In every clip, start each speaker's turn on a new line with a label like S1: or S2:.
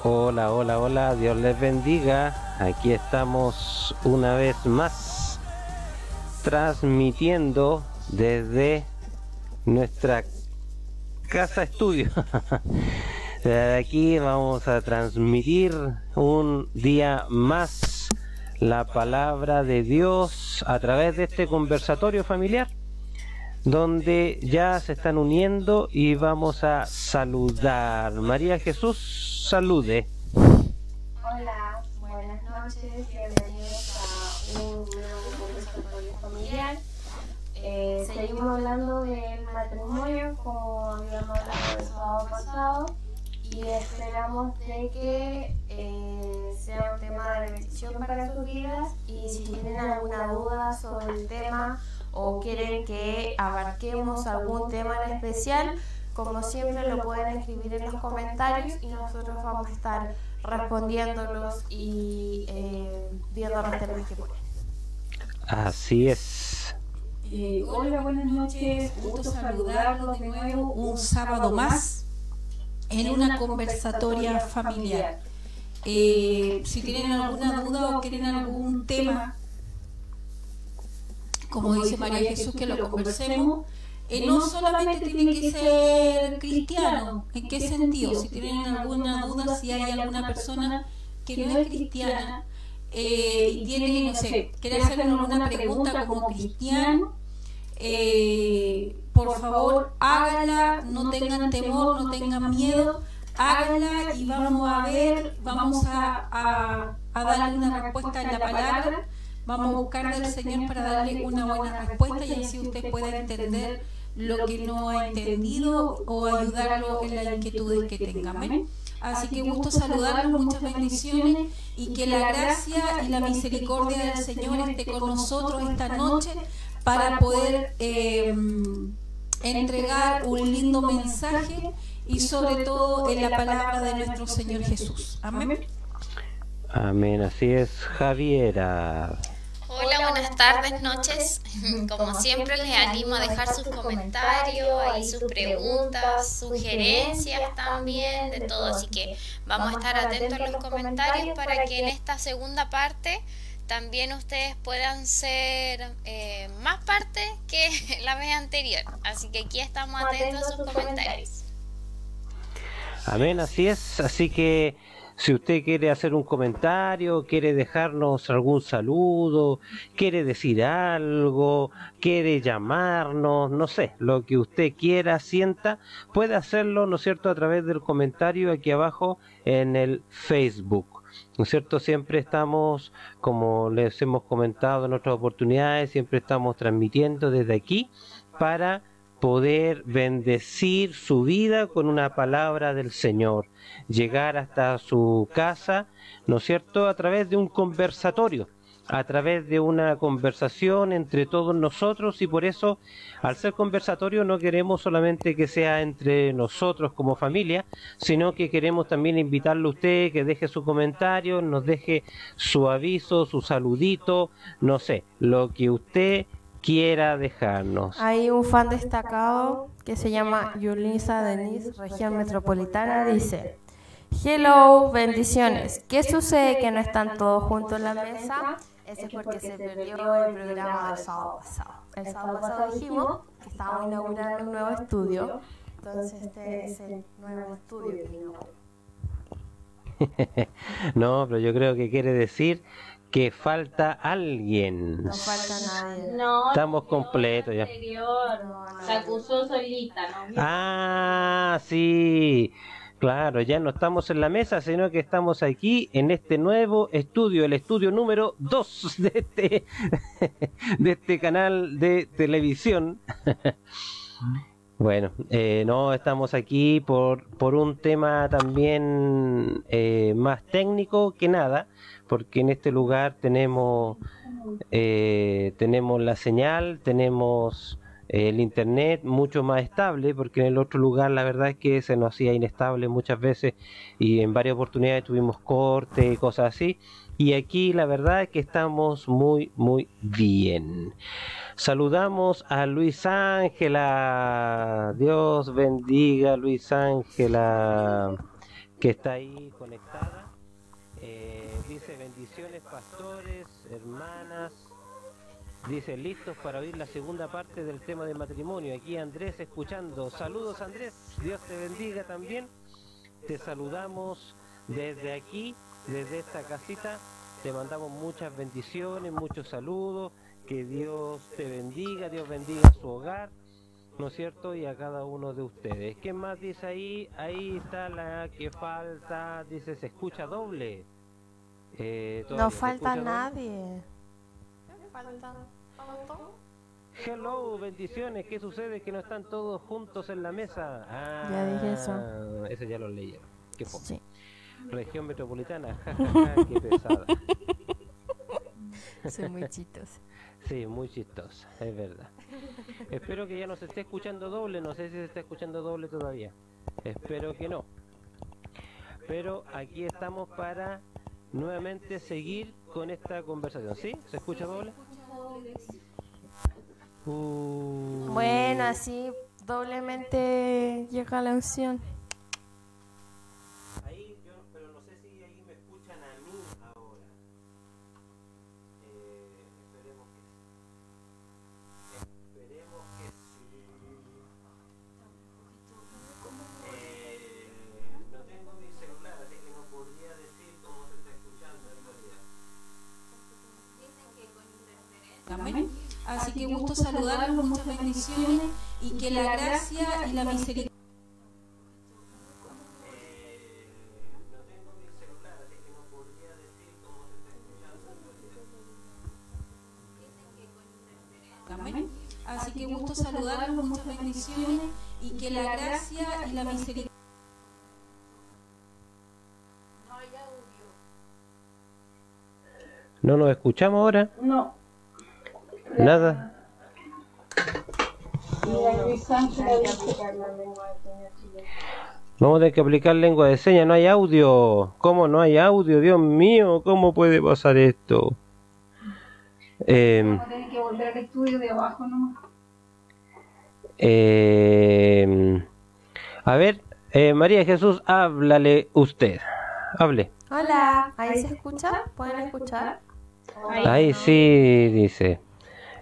S1: Hola, hola, hola, Dios les bendiga. Aquí estamos una vez más transmitiendo desde nuestra casa estudio. Desde aquí vamos a transmitir un día más la palabra de Dios a través de este conversatorio familiar, donde ya se están uniendo y vamos a saludar. María Jesús, salude.
S2: Hola, buenas noches, bienvenidos a un nuevo conversatorio familiar. Seguimos hablando del matrimonio como habíamos hablado el sábado pasado y esperamos de que sea un tema de bendición para sus vidas, y si tienen alguna duda sobre el tema o quieren que abarquemos algún tema en especial, como siempre lo pueden escribir en los comentarios y nosotros vamos a estar respondiéndolos y viendo los temas que ponen.
S1: Así es.
S3: Hola, buenas noches, gusto saludarlos de nuevo un sábado más en una conversatoria familiar. Si tienen alguna duda o quieren algún tema, como dice María Jesús, que lo conversemos. No solamente tiene que ser cristiano. ¿En qué sentido? Si tienen alguna duda, si hay alguna persona que no es cristiana y tiene, no sé, quiere hacernos alguna pregunta como cristiano, por favor háganla, no tengan temor, no tengan miedo, háganla y vamos a ver, vamos a darle una respuesta en la palabra. Vamos a buscar del Señor para darle una buena respuesta y así usted pueda entender lo que no ha entendido o ayudarlo en las inquietudes que tenga. Amén. Así que gusto saludarlos, muchas bendiciones y que la gracia y la misericordia del Señor esté con nosotros esta noche para poder entregar un lindo mensaje y sobre todo en la palabra de nuestro Señor Jesús. Amén.
S1: Amén, así es, Javiera.
S4: Hola, buenas tardes, noches. Como siempre les animo a dejar sus comentarios, ahí sus preguntas, sugerencias también, de todo. Así que vamos a estar atentos a los comentarios para que en esta segunda parte también ustedes puedan ser más parte que la vez anterior. Así que aquí estamos atentos a sus comentarios.
S1: Amén, así es. Así que si usted quiere hacer un comentario, quiere dejarnos algún saludo, quiere decir algo, quiere llamarnos, no sé, lo que usted quiera, sienta, puede hacerlo, ¿no es cierto?, a través del comentario aquí abajo en el Facebook. ¿No es cierto? Siempre estamos, como les hemos comentado en otras oportunidades, siempre estamos transmitiendo desde aquí para poder bendecir su vida con una palabra del Señor, llegar hasta su casa, ¿no es cierto?, a través de un conversatorio, a través de una conversación entre todos nosotros, y por eso, al ser conversatorio, no queremos solamente que sea entre nosotros como familia, sino que queremos también invitarle a usted que deje su comentario, nos deje su aviso, su saludito, no sé, lo que usted quiera dejarnos.
S2: Hay un fan destacado que se llama Yulisa Denise, región metropolitana, dice: hello, bendiciones. ¿Qué sucede que no están todos juntos en la mesa? Eso es porque se perdió el programa del sábado pasado. El sábado pasado dijimos que estábamos inaugurando un nuevo estudio, entonces este es el nuevo estudio que inauguramos.
S1: No, pero yo creo que quiere decir que falta alguien.
S2: No falta nadie.
S5: No,
S1: Estamos completos ya.
S5: Se acusó solita, ¿no?
S1: Ah, sí. Claro, ya no estamos en la mesa, sino que estamos aquí en este nuevo estudio, el estudio número 2 de este canal de televisión. Bueno, no, estamos aquí por un tema también más técnico que nada, porque en este lugar tenemos la señal, tenemos el internet mucho más estable, porque en el otro lugar la verdad es que se nos hacía inestable muchas veces y en varias oportunidades tuvimos corte y cosas así, y aquí la verdad es que estamos muy bien. Saludamos a Luis Ángela. Dios bendiga, Luis Ángela. que está ahí conectada. Dice bendiciones pastores, hermanas. Dice listos para oír la segunda parte del tema del matrimonio. Aquí Andrés escuchando. Saludos Andrés, Dios te bendiga también. Te saludamos desde aquí, desde esta casita. Te mandamos muchas bendiciones, muchos saludos. Que Dios te bendiga, Dios bendiga su hogar, ¿no es cierto? Y a cada uno de ustedes. ¿Qué más dice ahí? Ahí está la que falta. Dice se escucha doble.
S6: No falta nadie.
S1: Hello, bendiciones. ¿Qué sucede? Que no están todos juntos en la mesa.
S6: Ya dije eso.
S1: Eso ya lo leyeron. Qué poco.
S6: Sí.
S1: Región metropolitana. Jajaja, qué pesada.
S6: Soy muy chistosa.
S1: Sí, muy chistosa, es verdad. Espero que ya no se esté escuchando doble. No sé si se está escuchando doble todavía. Espero que no. Pero aquí estamos para nuevamente seguir con esta conversación. ¿Sí? ¿Se escucha doble?
S6: Bueno, así doblemente llega la unción.
S1: Ahí yo, pero no sé si ahí me escuchan a mí ahora. Esperemos que sí. Esperemos que sí. No tengo mi celular, así que no podría decir cómo se está escuchando en realidad.
S3: Amén. Así que gusto saludarlos, muchas bendiciones y que la gracia y la misericordia.
S1: No tengo mi celular, así que no podría decir cómo se está escuchando en realidad.
S3: Amén. Así que gusto saludarlos, muchas bendiciones y que la gracia y la misericordia.
S1: ¿No nos escuchamos ahora?
S5: No.
S1: Nada. Vamos a tener que aplicar lengua de señas, no hay audio. ¿Cómo no hay audio? Dios mío, ¿cómo puede pasar esto?
S5: Vamos a tener que volver al estudio de abajo nomás.
S1: A ver, María Jesús, háblale usted. Hable.
S6: Hola, ¿ahí se escucha? ¿Pueden escuchar?
S1: Ahí sí, dice.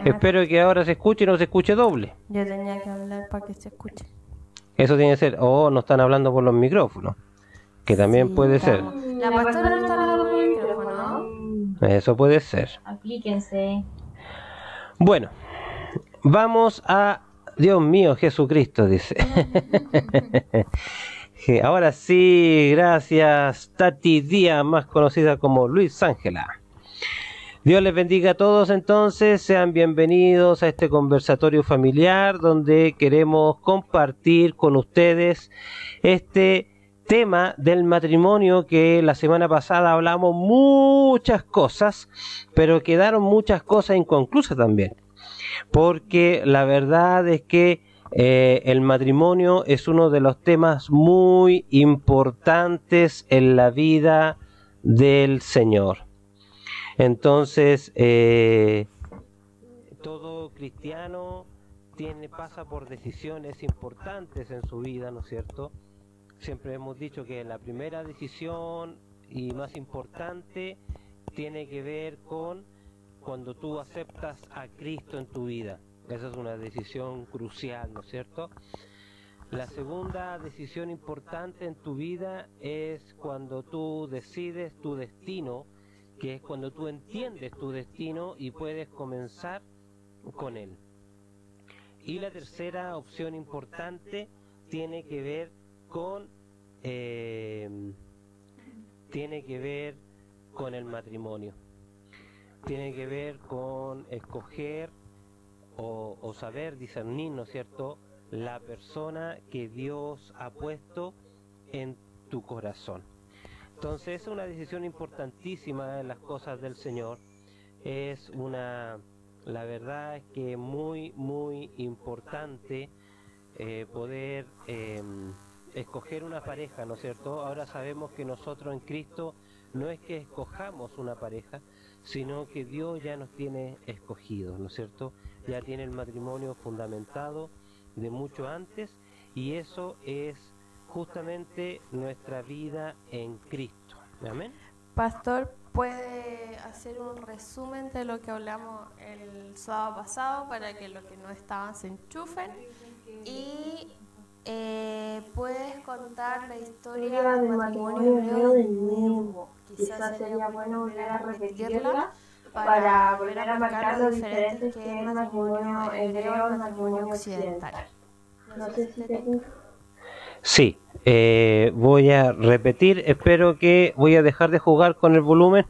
S1: Espero que ahora se escuche y no se escuche doble.
S6: Yo tenía que hablar para que se escuche.
S1: Eso tiene que ser. O no están hablando por los micrófonos. Que también
S6: Sí,
S1: puede ser.
S6: La pastora no está hablando por el micrófono.
S1: Eso puede ser.
S5: Aplíquense.
S1: Bueno, vamos a... Dios mío, Jesucristo, dice. Ahora sí, gracias Tati Díaz, más conocida como Luis Ángela. Dios les bendiga a todos entonces, sean bienvenidos a este conversatorio familiar donde queremos compartir con ustedes este tema del matrimonio que la semana pasada hablamos muchas cosas, pero quedaron muchas cosas inconclusas también, porque la verdad es que el matrimonio es uno de los temas muy importantes en la vida del Señor. Entonces, todo cristiano pasa por decisiones importantes en su vida, ¿no es cierto? Siempre hemos dicho que la primera decisión y más importante tiene que ver con cuando tú aceptas a Cristo en tu vida. Esa es una decisión crucial, ¿no es cierto? La segunda decisión importante en tu vida es cuando tú decides tu destino, que es cuando tú entiendes tu destino y puedes comenzar con él. Y la tercera opción importante tiene que ver con el matrimonio. Tiene que ver con escoger o saber discernir, ¿no es cierto?, la persona que Dios ha puesto en tu corazón. Entonces es una decisión importantísima en las cosas del Señor. La verdad es que muy, muy importante poder escoger una pareja, ¿no es cierto? Ahora sabemos que nosotros en Cristo no es que escojamos una pareja, sino que Dios ya nos tiene escogidos, ¿no es cierto? Ya tiene el matrimonio fundamentado de mucho antes, y eso es justamente nuestra vida en Cristo. Amén.
S6: Pastor, ¿puede hacer un resumen de lo que hablamos el sábado pasado para que los que no estaban se enchufen? Y puedes contar la historia del matrimonio hebreo de nuevo. Quizás sería bueno volver a repetirla para volver a marcar lo diferente que es el matrimonio hebreo al matrimonio occidental. No sé si te...
S1: Sí, voy a repetir, espero que voy a dejar de jugar con el volumen,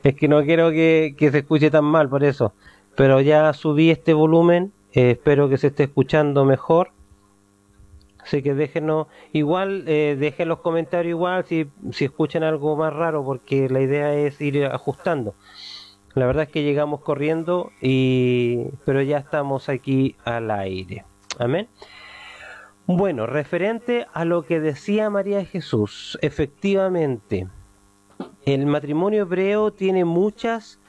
S1: es que no quiero que se escuche tan mal por eso, pero ya subí este volumen, espero que se esté escuchando mejor, así que déjenos, igual, dejen los comentarios igual si escuchan algo más raro, porque la idea es ir ajustando. La verdad es que llegamos corriendo, pero ya estamos aquí al aire. Amén. Bueno, referente a lo que decía María de Jesús, efectivamente, el matrimonio hebreo tiene muchas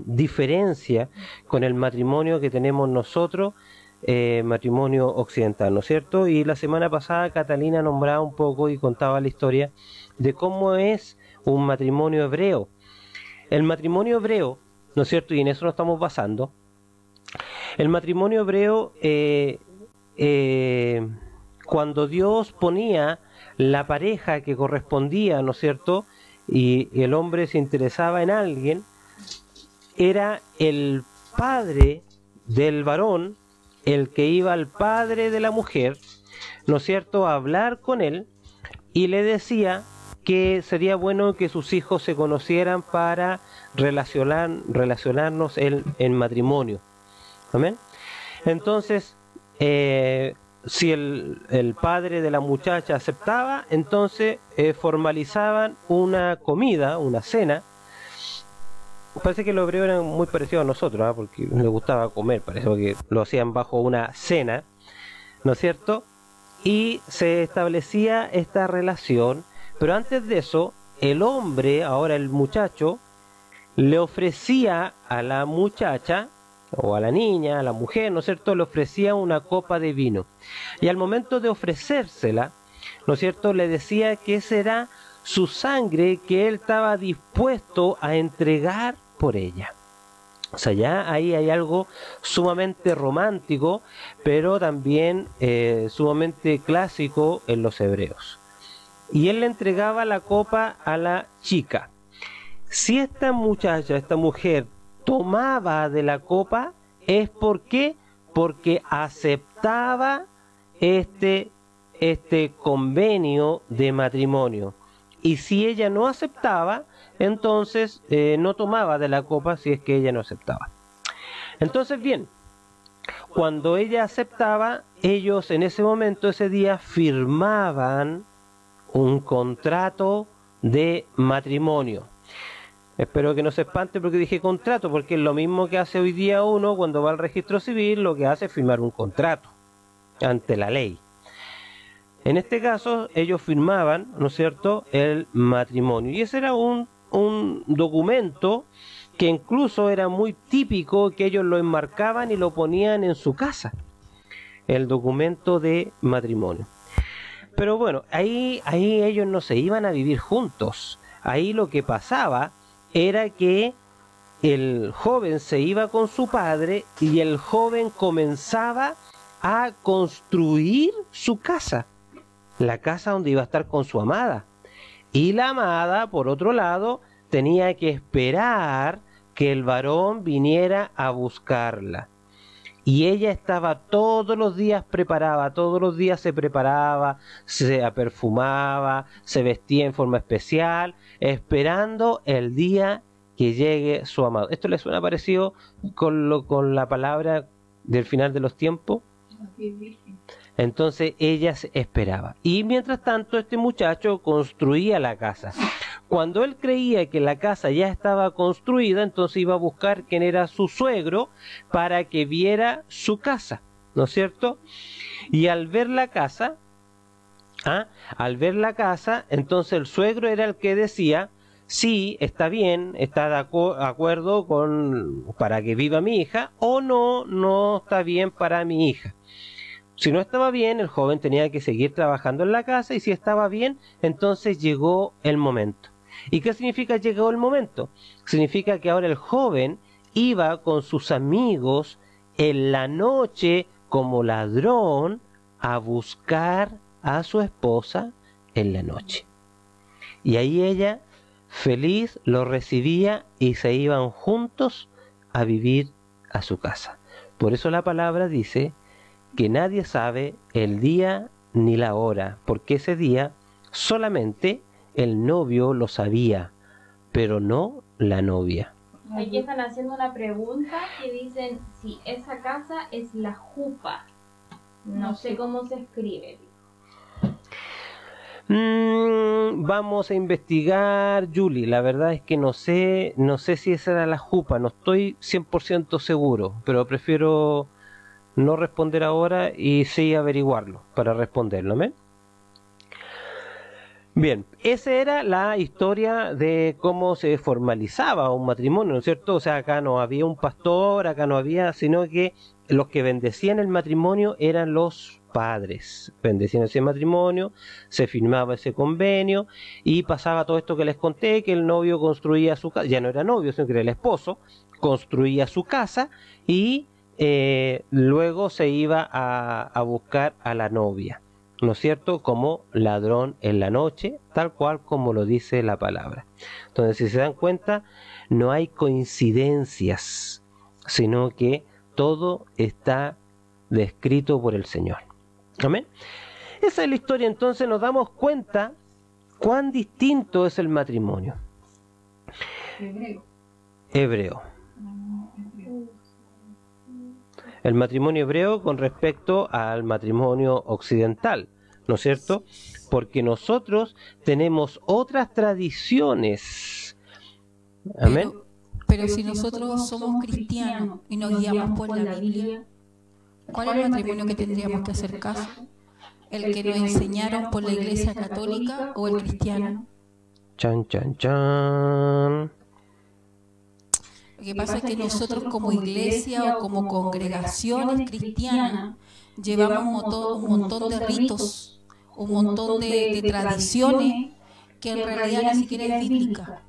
S1: diferencias con el matrimonio que tenemos nosotros, matrimonio occidental, ¿no es cierto? Y la semana pasada Catalina nombraba un poco y contaba la historia de cómo es un matrimonio hebreo. El matrimonio hebreo, ¿no es cierto? Y en eso nos estamos basando. El matrimonio hebreo, cuando Dios ponía la pareja que correspondía, ¿no es cierto? Y el hombre se interesaba en alguien, era el padre del varón, el que iba al padre de la mujer, ¿no es cierto?, a hablar con él y le decía que sería bueno que sus hijos se conocieran para relacionarnos en matrimonio. ¿Amén? Entonces, si el padre de la muchacha aceptaba, entonces formalizaban una comida, una cena. Parece que los hebreos eran muy parecidos a nosotros, ¿eh? Porque les gustaba comer, parece que lo hacían bajo una cena, ¿no es cierto? Y se establecía esta relación, pero antes de eso, el hombre, ahora el muchacho, le ofrecía a la muchacha, o a la niña, a la mujer, ¿no es cierto?, le ofrecía una copa de vino. Y al momento de ofrecérsela, ¿no es cierto?, le decía que esa era su sangre que él estaba dispuesto a entregar por ella. O sea, ya ahí hay algo sumamente romántico, pero también sumamente clásico en los hebreos. Y él le entregaba la copa a la chica. Si esta muchacha, esta mujer, tomaba de la copa, es porque aceptaba este convenio de matrimonio. Y si ella no aceptaba, entonces no tomaba de la copa si es que ella no aceptaba. Entonces, bien, cuando ella aceptaba, ellos en ese momento, ese día, firmaban un contrato de matrimonio. Espero que no se espante porque dije contrato, porque es lo mismo que hace hoy día uno cuando va al registro civil, lo que hace es firmar un contrato ante la ley. En este caso, ellos firmaban, ¿no es cierto?, el matrimonio. Y ese era un documento que incluso era muy típico, que ellos lo enmarcaban y lo ponían en su casa, el documento de matrimonio. Pero bueno, ahí ellos no se iban a vivir juntos. Ahí lo que pasaba era que el joven se iba con su padre y el joven comenzaba a construir su casa, la casa donde iba a estar con su amada. Y la amada, por otro lado, tenía que esperar que el varón viniera a buscarla. Y ella estaba todos los días preparada, todos los días se preparaba, se perfumaba, se vestía en forma especial, esperando el día que llegue su amado. ¿Esto le suena parecido con la palabra del final de los tiempos? Entonces ella se esperaba. Y mientras tanto este muchacho construía la casa. Cuando él creía que la casa ya estaba construida, entonces iba a buscar quién era su suegro para que viera su casa, ¿no es cierto? Y al ver la casa, entonces el suegro era el que decía, sí, está bien, está de acuerdo para que viva mi hija, o no, no está bien para mi hija. Si no estaba bien, el joven tenía que seguir trabajando en la casa, y si estaba bien, entonces llegó el momento. ¿Y qué significa llegó el momento? Significa que ahora el joven iba con sus amigos en la noche como ladrón a buscar a su esposa en la noche. Y ahí ella, feliz, lo recibía y se iban juntos a vivir a su casa. Por eso la palabra dice que nadie sabe el día ni la hora, porque ese día solamente el novio lo sabía, pero no la novia.
S7: Aquí están haciendo una pregunta que dicen si esa casa es la jupa. No sé cómo se escribe.
S1: Vamos a investigar, Julie. La verdad es que no sé si esa era la jupa, no estoy 100% seguro, pero prefiero no responder ahora y sí averiguarlo para responderlo, ¿me? Bien, esa era la historia de cómo se formalizaba un matrimonio, ¿no es cierto? O sea, acá no había un pastor, acá no había, sino que los que bendecían el matrimonio eran los padres. Bendecían ese matrimonio, se firmaba ese convenio y pasaba todo esto que les conté, que el novio construía su casa, ya no era novio, sino que era el esposo, construía su casa y luego se iba a buscar a la novia, ¿no es cierto? Como ladrón en la noche, tal cual como lo dice la palabra. Entonces, si se dan cuenta, no hay coincidencias, sino que todo está descrito por el Señor. Amén. Esa es la historia. Entonces nos damos cuenta cuán distinto es el matrimonio hebreo. El matrimonio hebreo con respecto al matrimonio occidental, ¿no es cierto? Porque nosotros tenemos otras tradiciones. Amén.
S3: Pero si nosotros somos cristianos y nos guiamos por la Biblia, ¿cuál es el matrimonio que tendríamos que hacer caso? ¿El que nos enseñaron por la Iglesia Católica o el cristiano?
S1: Chan, chan, chan.
S3: Lo que pasa es que nosotros como iglesia o como congregaciones cristianas llevamos un montón de ritos, un montón de tradiciones que en realidad ni siquiera es bíblica.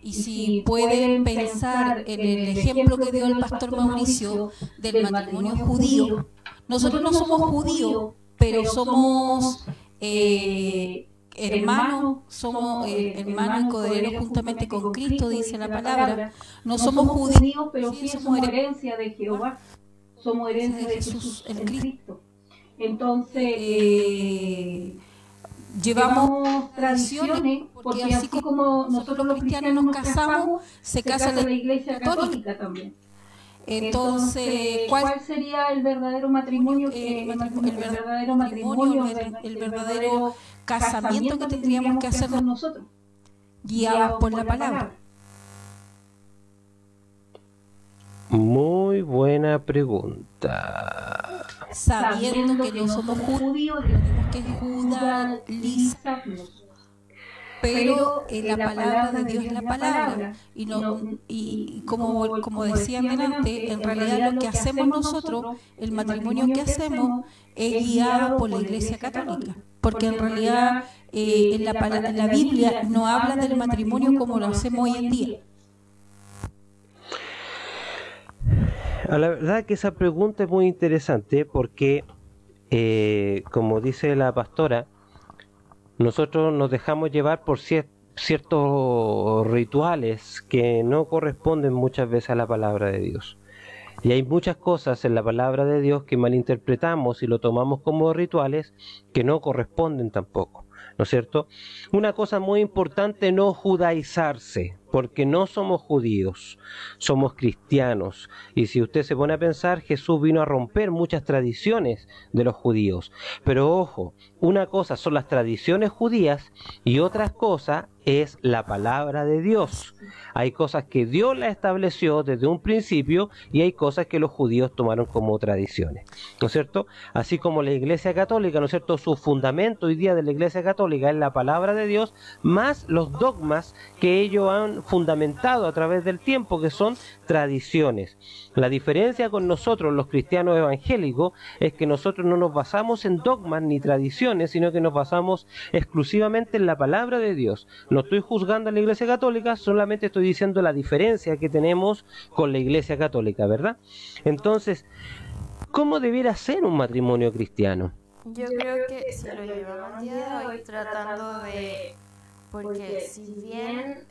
S3: Y si pueden pensar en el ejemplo que dio el pastor Mauricio del matrimonio judío, nosotros no somos judíos, pero somos hermanos, somos hermanos y coherederos juntamente con Cristo, dice la palabra. No somos judíos, pero sí somos herencia de Jehová, somos herencia de Jesús en Cristo. Entonces, llevamos tradiciones, porque así como nosotros los cristianos nos casamos, se casa la Iglesia Católica también. Entonces, ¿cuál sería el verdadero matrimonio? El verdadero matrimonio, el verdadero casamiento que tendríamos que hacer nosotros, guiados por la palabra.
S1: Muy buena pregunta.
S3: Sabiendo que no somos judíos, tenemos que judaizarnos. Pero la palabra de Dios es la palabra. Y como decían delante, en realidad lo que hacemos nosotros, el matrimonio que hacemos, es guiado por la Iglesia Católica. Porque en realidad en la Biblia no habla del matrimonio como lo hacemos hoy en día.
S1: La verdad que esa pregunta es muy interesante porque, como dice la pastora, nosotros nos dejamos llevar por ciertos rituales que no corresponden muchas veces a la palabra de Dios. Y hay muchas cosas en la palabra de Dios que malinterpretamos y lo tomamos como rituales que no corresponden tampoco, ¿no es cierto? Una cosa muy importante, no judaizarse, porque no somos judíos, somos cristianos. Y si usted se pone a pensar, Jesús vino a romper muchas tradiciones de los judíos. Pero ojo, una cosa son las tradiciones judías y otra cosa es la palabra de Dios. Hay cosas que Dios la estableció desde un principio y hay cosas que los judíos tomaron como tradiciones, ¿no es cierto? Así como la Iglesia Católica, ¿no es cierto? Su fundamento hoy día de la Iglesia Católica es la palabra de Dios más los dogmas que ellos han han fundamentado a través del tiempo, que son tradiciones. La diferencia con nosotros, los cristianos evangélicos, es que nosotros no nos basamos en dogmas ni tradiciones, sino que nos basamos exclusivamente en la palabra de Dios. No estoy juzgando a la Iglesia Católica, solamente estoy diciendo la diferencia que tenemos con la Iglesia Católica, ¿verdad? Entonces, ¿cómo debiera ser un matrimonio cristiano?
S6: Yo creo que si lo llevamos al día de hoy tratando de... Porque si bien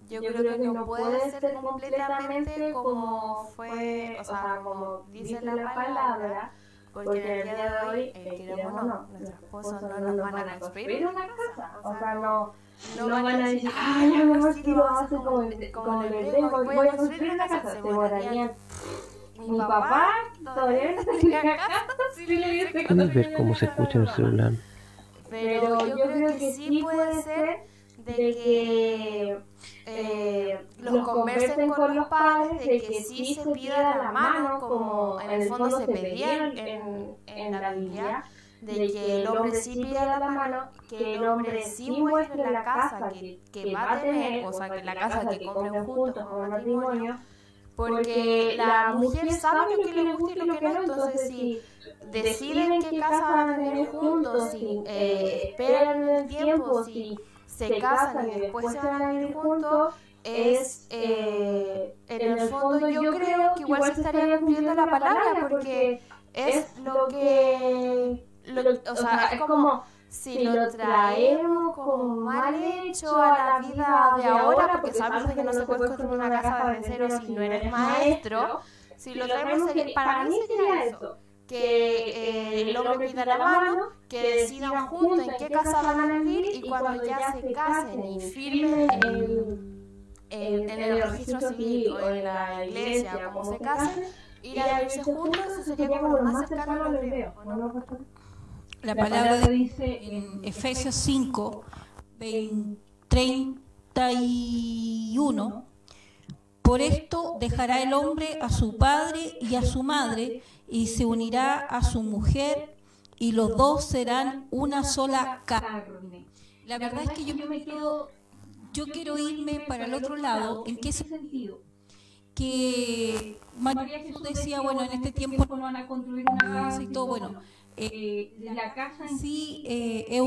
S6: yo creo que no puede ser completamente como fue, o sea, como dice la palabra, porque en el día de hoy, queremos o no, nuestros esposos no nos van a construir una casa, o sea, no van a decir, ay, a lo mejor si lo hace como el hebreo, voy a construir una casa, se morarían. Mi papá todavía no tendría casa si le hubiese
S1: ¿Puedes ver cómo se escucha en el celular?
S6: Pero yo creo que sí puede ser de que los conversen con los padres, de que sí se pida la mano, como en el fondo se pedía en la Biblia, de que el hombre sí pida la mano, que el hombre sí muestre la casa que va a tener, o sea, que la casa que compren juntos como matrimonio, porque la mujer sabe lo que le gusta y lo que no, entonces si deciden qué casa van a tener juntos, si esperan el tiempo, si se casan y después se van a vivir juntos, es en el fondo yo creo que igual se estaría cumpliendo la palabra, porque es lo que, o sea, es como si lo traemos como mal hecho a la vida de ahora, porque sabemos que no se puede construir una casa de cero si no eres maestro, si lo traemos, para mí sería eso, que el hombre pida la mano, que decidan juntos en qué casa van a vivir, y cuando ya se casen y firmen en el registro civil o en la iglesia, como se casen, ir a vivirse juntos, eso sería como lo más cercano a lo que veo, ¿no?
S3: La palabra dice en Efesios 5, 31, por esto dejará el hombre a su padre y a su madre y se unirá a su mujer y los dos serán una sola carne. La verdad es que yo quiero irme para el otro lado. ¿En qué sentido? Que María Jesús decía, bueno, en este tiempo no van a construir una casa y todo, bueno. La casa en sí es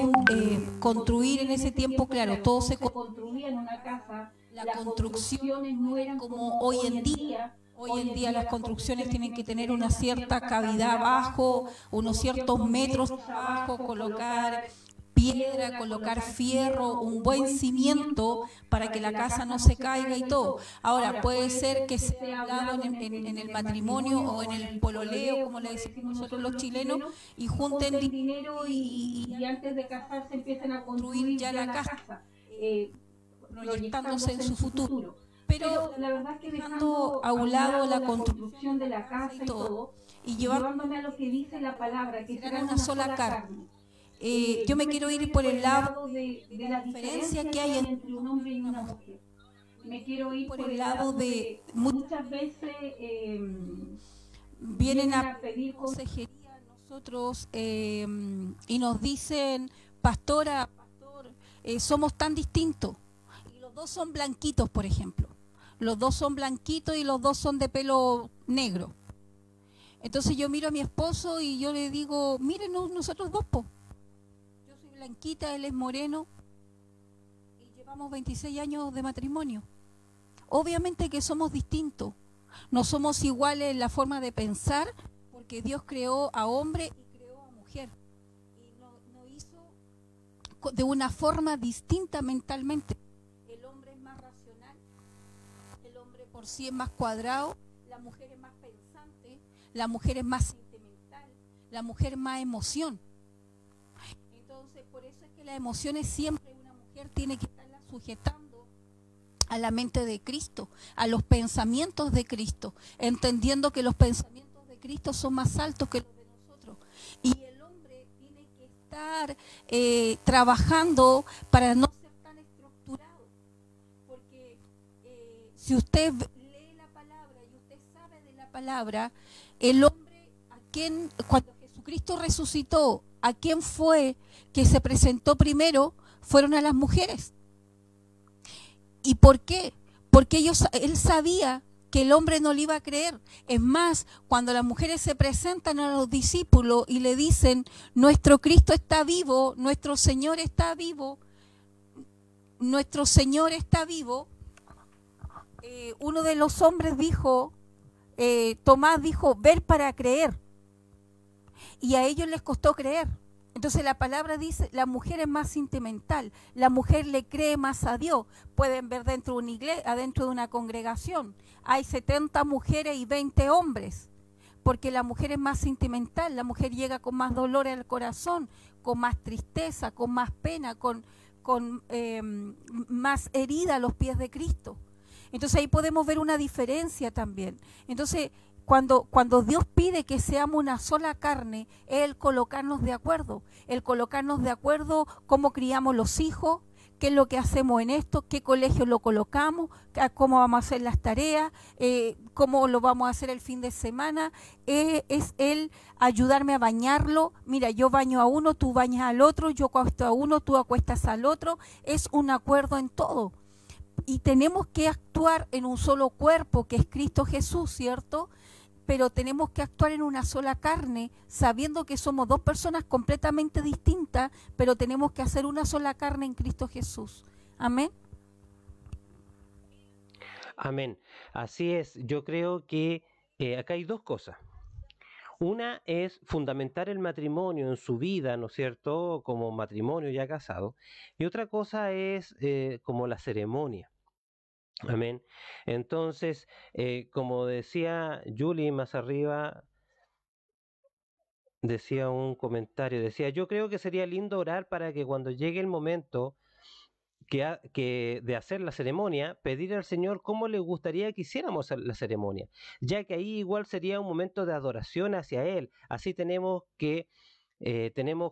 S3: construir en ese tiempo, claro, todo se construía en una casa, las construcciones no eran como hoy en día. Hoy en día las construcciones tienen que tener una cierta cavidad abajo, unos ciertos metros abajo, colocar piedra, colocar fierro, un buen cimiento para que la casa no se caiga y todo. Ahora, puede ser que se haya hablado en el matrimonio o en el pololeo, como le decimos nosotros los chilenos, y junten dinero y antes de casarse empiecen a construir ya la casa, proyectándose en su futuro. Pero la verdad es que dejando a un lado la construcción de la casa y todo, y llevándome a lo que dice la palabra, que será una sola carne. Yo me quiero ir por el lado de la diferencia que hay entre un hombre y una mujer. Me quiero ir por el lado de muchas veces vienen a pedir consejería a nosotros y nos dicen, pastora, pastor, somos tan distintos. Y los dos son blanquitos, por ejemplo. Los dos son blanquitos y los dos son de pelo negro. Entonces yo miro a mi esposo y yo le digo, miren, nosotros dos, po. Blanquita, él es moreno y llevamos 26 años de matrimonio. Obviamente que somos distintos, no somos iguales en la forma de pensar, porque Dios creó a hombre y creó a mujer y lo hizo de una forma distinta mentalmente. El hombre es más racional, el hombre por sí es más cuadrado, la mujer es más pensante, la mujer es más sentimental, la mujer más emoción. Entonces, por eso es que las emociones siempre una mujer tiene que estarlas sujetando a la mente de Cristo, a los pensamientos de Cristo, entendiendo que los pensamientos de Cristo son más altos que los de nosotros. Y el hombre tiene que estar trabajando para no ser tan estructurado, porque si usted lee la palabra y usted sabe de la palabra, el hombre cuando Jesucristo resucitó, ¿a quién fue que se presentó primero? Fueron a las mujeres. ¿Y por qué? Porque él sabía que el hombre no le iba a creer. Es más, cuando las mujeres se presentan a los discípulos y le dicen, nuestro Cristo está vivo, nuestro Señor está vivo, nuestro Señor está vivo, uno de los hombres dijo, Tomás dijo, ver para creer. Y a ellos les costó creer. Entonces la palabra dice, la mujer es más sentimental, la mujer le cree más a Dios. Pueden ver dentro de una iglesia, adentro de una congregación, hay 70 mujeres y 20 hombres, porque la mujer es más sentimental, la mujer llega con más dolor al corazón, con más tristeza, con más pena, con más herida a los pies de Cristo. Entonces ahí podemos ver una diferencia también. Entonces, cuando Dios pide que seamos una sola carne, es el colocarnos de acuerdo. El colocarnos de acuerdo cómo criamos los hijos, qué es lo que hacemos en esto, qué colegio lo colocamos, cómo vamos a hacer las tareas, cómo lo vamos a hacer el fin de semana. Es el ayudarme a bañarlo. Mira, yo baño a uno, tú bañas al otro, yo acuesto a uno, tú acuestas al otro. Es un acuerdo en todo. Y tenemos que actuar en un solo cuerpo, que es Cristo Jesús, ¿cierto? Pero tenemos que actuar en una sola carne, sabiendo que somos dos personas completamente distintas, pero tenemos que hacer una sola carne en Cristo Jesús. Amén.
S1: Amén. Así es. Yo creo que acá hay dos cosas. Una es fundamentar el matrimonio en su vida, ¿no es cierto?, como matrimonio ya casado. Y otra cosa es como la ceremonia. Amén. Entonces, como decía Julie más arriba, decía un comentario, decía, yo creo que sería lindo orar para que cuando llegue el momento de hacer la ceremonia, pedir al Señor cómo le gustaría que hiciéramos la ceremonia, ya que ahí igual sería un momento de adoración hacia Él. Así tenemos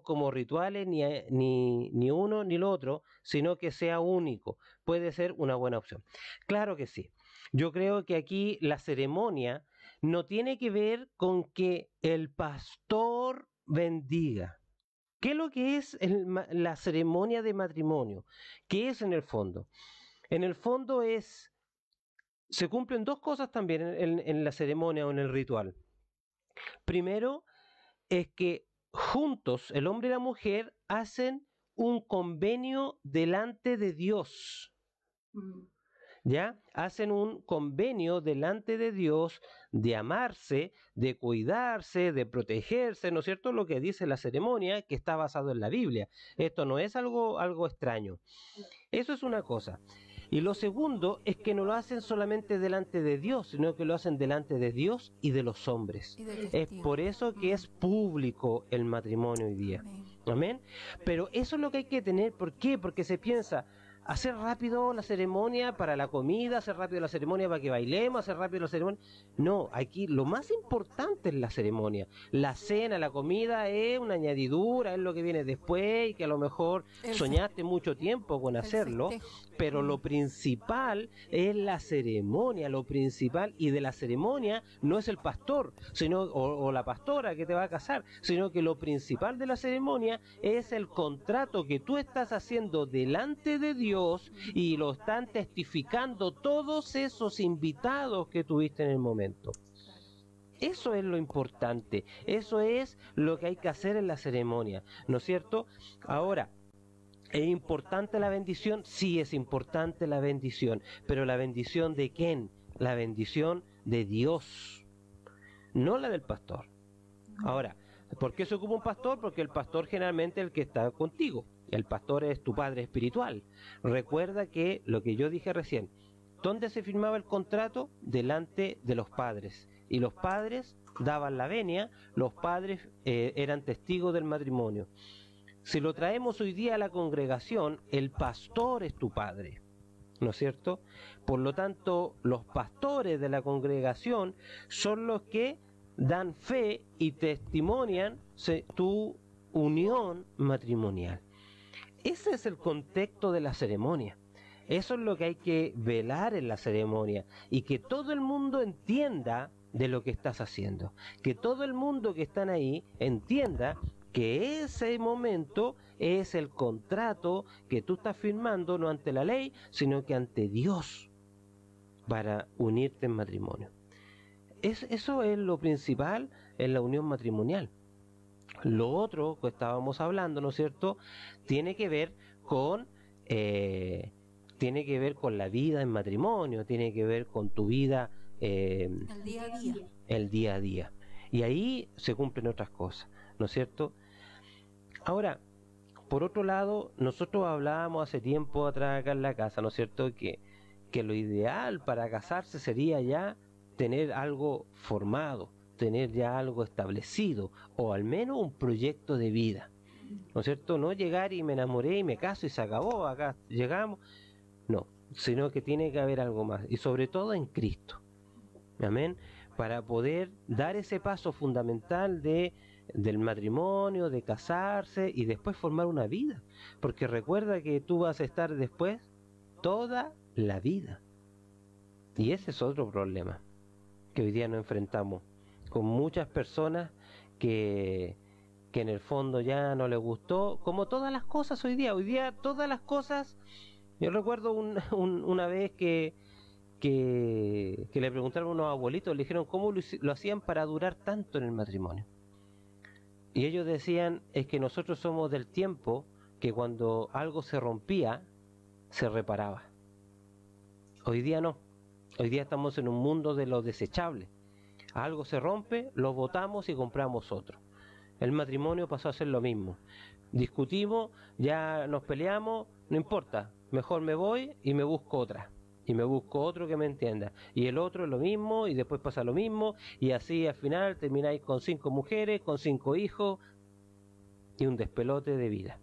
S1: como rituales ni uno ni lo otro, sino que sea único. Puede ser una buena opción. Claro que sí. Yo creo que aquí la ceremonia no tiene que ver con que el pastor bendiga. ¿Qué es lo que es la ceremonia de matrimonio? ¿Qué es en el fondo? En el fondo se cumplen dos cosas también en la ceremonia o en el ritual. Primero es que juntos, el hombre y la mujer hacen un convenio delante de Dios. ¿Ya? Hacen un convenio delante de Dios de amarse, de cuidarse, de protegerse, ¿no es cierto? Lo que dice la ceremonia, que está basado en la Biblia. Esto no es algo extraño. Eso es una cosa. Y lo segundo es que no lo hacen solamente delante de Dios, sino que lo hacen delante de Dios y de los hombres. Es por eso que es público el matrimonio hoy día. Amén. Pero eso es lo que hay que tener. ¿Por qué? Porque se piensa, hacer rápido la ceremonia para la comida, hacer rápido la ceremonia para que bailemos, hacer rápido la ceremonia. No, aquí lo más importante es la ceremonia. La cena, la comida es una añadidura, es lo que viene después y que a lo mejor soñaste mucho tiempo con hacerlo, pero lo principal es la ceremonia, lo principal, y de la ceremonia no es el pastor, sino o la pastora que te va a casar, sino que lo principal de la ceremonia es el contrato que tú estás haciendo delante de Dios y lo están testificando todos esos invitados que tuviste en el momento. Eso es lo importante, eso es lo que hay que hacer en la ceremonia, ¿no es cierto? Ahora, ¿es importante la bendición? Sí, es importante la bendición, pero ¿la bendición de quién? La bendición de Dios, no la del pastor. Ahora, ¿por qué se ocupa un pastor? Porque el pastor generalmente es el que está contigo. El pastor es tu padre espiritual. Recuerda que lo que yo dije recién, ¿dónde se firmaba el contrato? Delante de los padres. Y los padres daban la venia, los padres eran testigos del matrimonio. Si lo traemos hoy día a la congregación, el pastor es tu padre, ¿no es cierto? Por lo tanto, los pastores de la congregación son los que dan fe y testimonian tu unión matrimonial. Ese es el contexto de la ceremonia. Eso es lo que hay que velar en la ceremonia, y que todo el mundo entienda de lo que estás haciendo, que todo el mundo que están ahí entienda que ese momento es el contrato que tú estás firmando, no ante la ley, sino que ante Dios, para unirte en matrimonio. Eso es lo principal en la unión matrimonial. Lo otro que estábamos hablando, ¿no es cierto?, tiene que ver con la vida en matrimonio, tiene que ver con tu vida,
S3: el día a día.
S1: El día a día. Y ahí se cumplen otras cosas, ¿no es cierto? Ahora, por otro lado, nosotros hablábamos hace tiempo atrás acá en la casa, ¿no es cierto?, que lo ideal para casarse sería ya tener algo formado, tener ya algo establecido, o al menos un proyecto de vida, ¿no es cierto? No llegar y me enamoré y me caso y se acabó, acá llegamos, no, sino que tiene que haber algo más, y sobre todo en Cristo, amén, para poder dar ese paso fundamental del matrimonio, de casarse y después formar una vida, porque recuerda que tú vas a estar después toda la vida, y ese es otro problema que hoy día nos enfrentamos con muchas personas que en el fondo ya no les gustó, como todas las cosas hoy día todas las cosas. Yo recuerdo una vez que le preguntaron a unos abuelitos, le dijeron cómo lo hacían para durar tanto en el matrimonio, y ellos decían, es que nosotros somos del tiempo que cuando algo se rompía se reparaba. Hoy día no, hoy día estamos en un mundo de lo desechable. Algo se rompe, lo botamos y compramos otro. El matrimonio pasó a ser lo mismo. Discutimos, ya nos peleamos, no importa, mejor me voy y me busco otra. Y me busco otro que me entienda. Y el otro es lo mismo, y después pasa lo mismo, y así al final termináis con 5 mujeres, con 5 hijos, y un despelote de vida.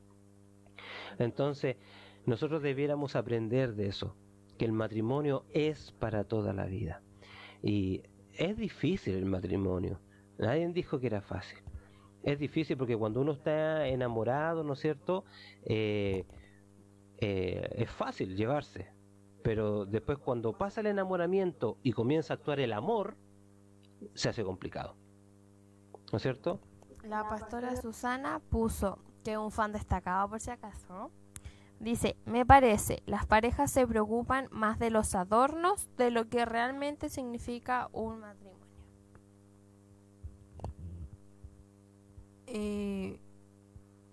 S1: Entonces, nosotros debiéramos aprender de eso, que el matrimonio es para toda la vida. Y es difícil el matrimonio. Nadie dijo que era fácil. Es difícil porque cuando uno está enamorado, ¿no es cierto?, es fácil llevarse. Pero después cuando pasa el enamoramiento y comienza a actuar el amor, se hace complicado. ¿No es cierto?
S6: La pastora Susana puso, que es un fan destacado por si acaso, dice, me parece, las parejas se preocupan más de los adornos de lo que realmente significa un matrimonio.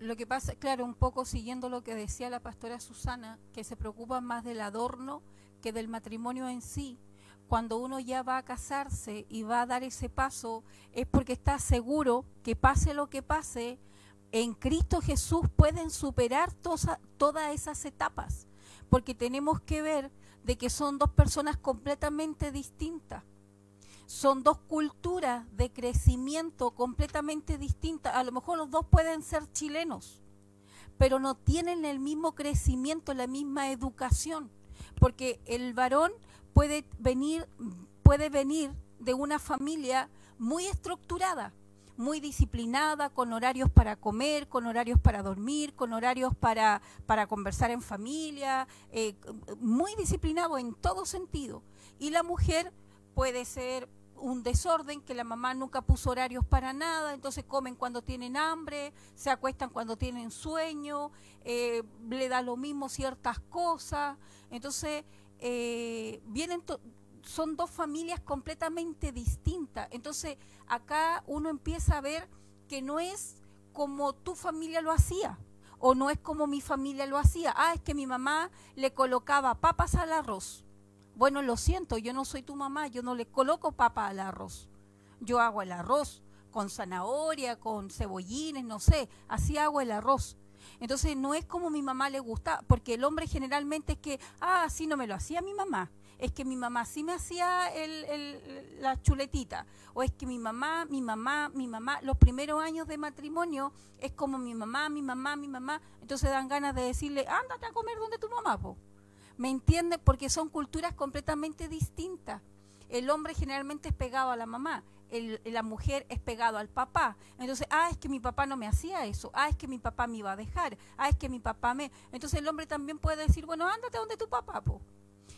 S3: Lo que pasa, claro, un poco siguiendo lo que decía la pastora Susana, que se preocupan más del adorno que del matrimonio en sí. Cuando uno ya va a casarse y va a dar ese paso, es porque está seguro que pase lo que pase, en Cristo Jesús pueden superar todas esas etapas, porque tenemos que ver de que son dos personas completamente distintas, son dos culturas de crecimiento completamente distintas. A lo mejor los dos pueden ser chilenos, pero no tienen el mismo crecimiento, la misma educación, porque el varón puede venir de una familia muy estructurada, muy disciplinada, con horarios para comer, con horarios para dormir, con horarios para conversar en familia, muy disciplinado en todo sentido. Y la mujer puede ser un desorden, que la mamá nunca puso horarios para nada, entonces comen cuando tienen hambre, se acuestan cuando tienen sueño, le da lo mismo ciertas cosas. Entonces son dos familias completamente distintas. Entonces acá uno empieza a ver que no es como tu familia lo hacía, o no es como mi familia lo hacía. Es que mi mamá le colocaba papas al arroz. Bueno, lo siento, yo no soy tu mamá, yo no le coloco papa al arroz. Yo hago el arroz con zanahoria, con cebollines, no sé, así hago el arroz. Entonces no es como mi mamá le gusta, porque el hombre generalmente es que, así no me lo hacía mi mamá, es que mi mamá sí me hacía la chuletita, o es que mi mamá, los primeros años de matrimonio es como mi mamá, entonces dan ganas de decirle, ándate a comer donde tu mamá, po. ¿Me entiendes? Porque son culturas completamente distintas. El hombre generalmente es pegado a la mamá, la mujer es pegado al papá. Entonces, es que mi papá no me hacía eso, es que mi papá me iba a dejar, es que mi papá me... Entonces el hombre también puede decir, bueno, ándate donde tu papá, po.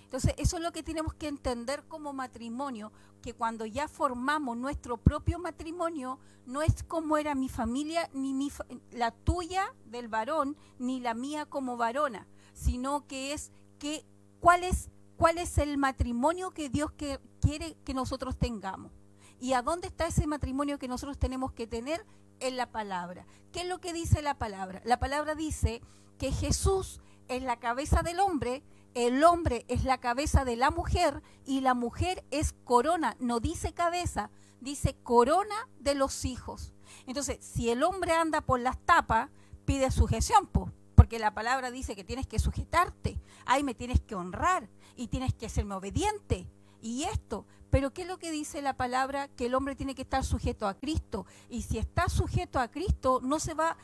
S3: Entonces, eso es lo que tenemos que entender como matrimonio, que cuando ya formamos nuestro propio matrimonio, no es como era mi familia, ni la tuya del varón, ni la mía como varona, sino que es que cuál es el matrimonio que Dios quiere que nosotros tengamos. ¿Y a dónde está ese matrimonio que nosotros tenemos que tener? En la palabra. ¿Qué es lo que dice la palabra? La palabra dice que Jesús es la cabeza del hombre, el hombre es la cabeza de la mujer y la mujer es corona, no dice cabeza, dice corona de los hijos. Entonces, si el hombre anda por las tapas, pide sujeción, porque la palabra dice que tienes que sujetarte, ay, me tienes que honrar y tienes que serme obediente. Y esto, pero ¿qué es lo que dice la palabra? Que el hombre tiene que estar sujeto a Cristo. Y si está sujeto a Cristo, no se va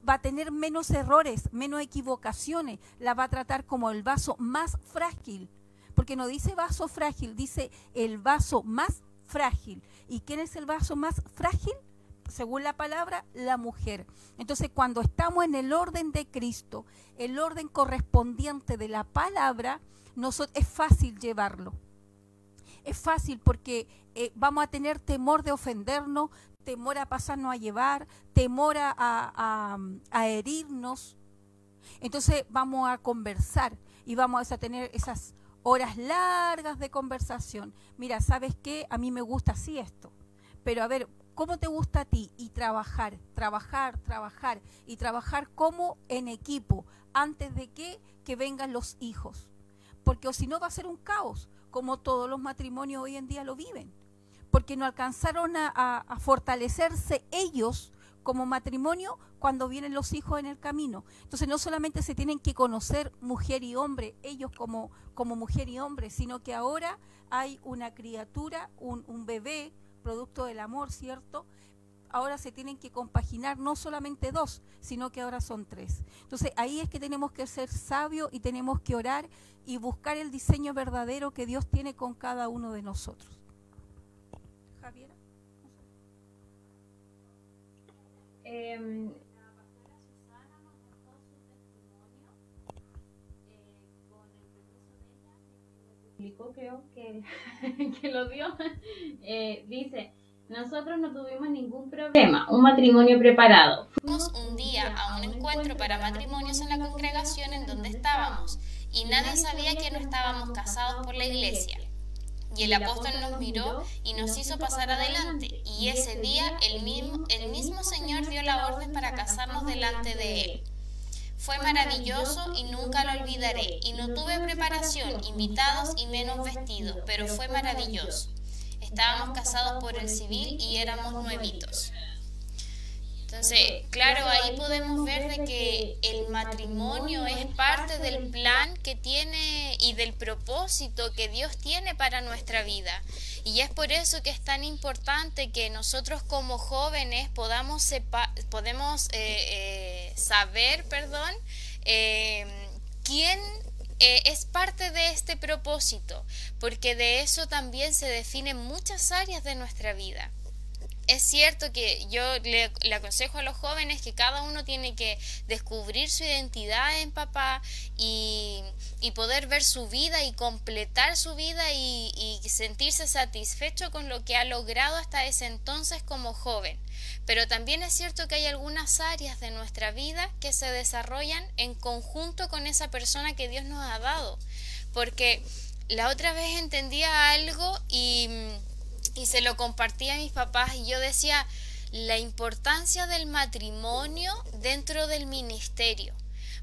S3: a tener menos errores, menos equivocaciones. La va a tratar como el vaso más frágil. Porque no dice vaso frágil, dice el vaso más frágil. ¿Y quién es el vaso más frágil? Según la palabra, la mujer. Entonces, cuando estamos en el orden de Cristo, el orden correspondiente de la palabra, es fácil llevarlo. Es fácil porque vamos a tener temor de ofendernos, temor a pasarnos a llevar, temor a herirnos. Entonces vamos a conversar y vamos a tener esas horas largas de conversación. Mira, ¿sabes qué? A mí me gusta así esto. Pero a ver, ¿cómo te gusta a ti? Y trabajar y trabajar como en equipo antes de que vengan los hijos. Porque o si no va a ser un caos, como todos los matrimonios hoy en día lo viven, porque no alcanzaron a fortalecerse ellos como matrimonio cuando vienen los hijos en el camino. Entonces no solamente se tienen que conocer mujer y hombre, ellos como mujer y hombre, sino que ahora hay una criatura, un bebé, producto del amor, ¿cierto? Ahora se tienen que compaginar no solamente dos, sino que ahora son tres. Entonces ahí es que tenemos que ser sabios y tenemos que orar y buscar el diseño verdadero que Dios tiene con cada uno de nosotros. Javiera.
S7: Publicó, creo que lo dio. Dice: nosotros no tuvimos ningún problema, un matrimonio preparado.
S4: Fuimos un día a un encuentro para matrimonios en la congregación en donde estábamos y nadie sabía que no estábamos casados por la iglesia. Y el apóstol nos miró y nos hizo pasar adelante, y ese día el mismo Señor dio la orden para casarnos delante de Él. Fue maravilloso y nunca lo olvidaré, y no tuve preparación, invitados y menos vestidos, pero fue maravilloso. Estábamos casados por el civil y éramos nuevitos. Entonces, claro, ahí podemos ver de que el matrimonio es parte del plan que tiene y del propósito que Dios tiene para nuestra vida. Y es por eso que es tan importante que nosotros como jóvenes podamos saber quién es parte de este propósito, porque de eso también se definen muchas áreas de nuestra vida. Es cierto que yo le aconsejo a los jóvenes que cada uno tiene que descubrir su identidad en papá y poder ver su vida y completar su vida y sentirse satisfecho con lo que ha logrado hasta ese entonces como joven. Pero también es cierto que hay algunas áreas de nuestra vida que se desarrollan en conjunto con esa persona que Dios nos ha dado. Porque la otra vez entendía algo y se lo compartí a mis papás y yo decía la importancia del matrimonio dentro del ministerio.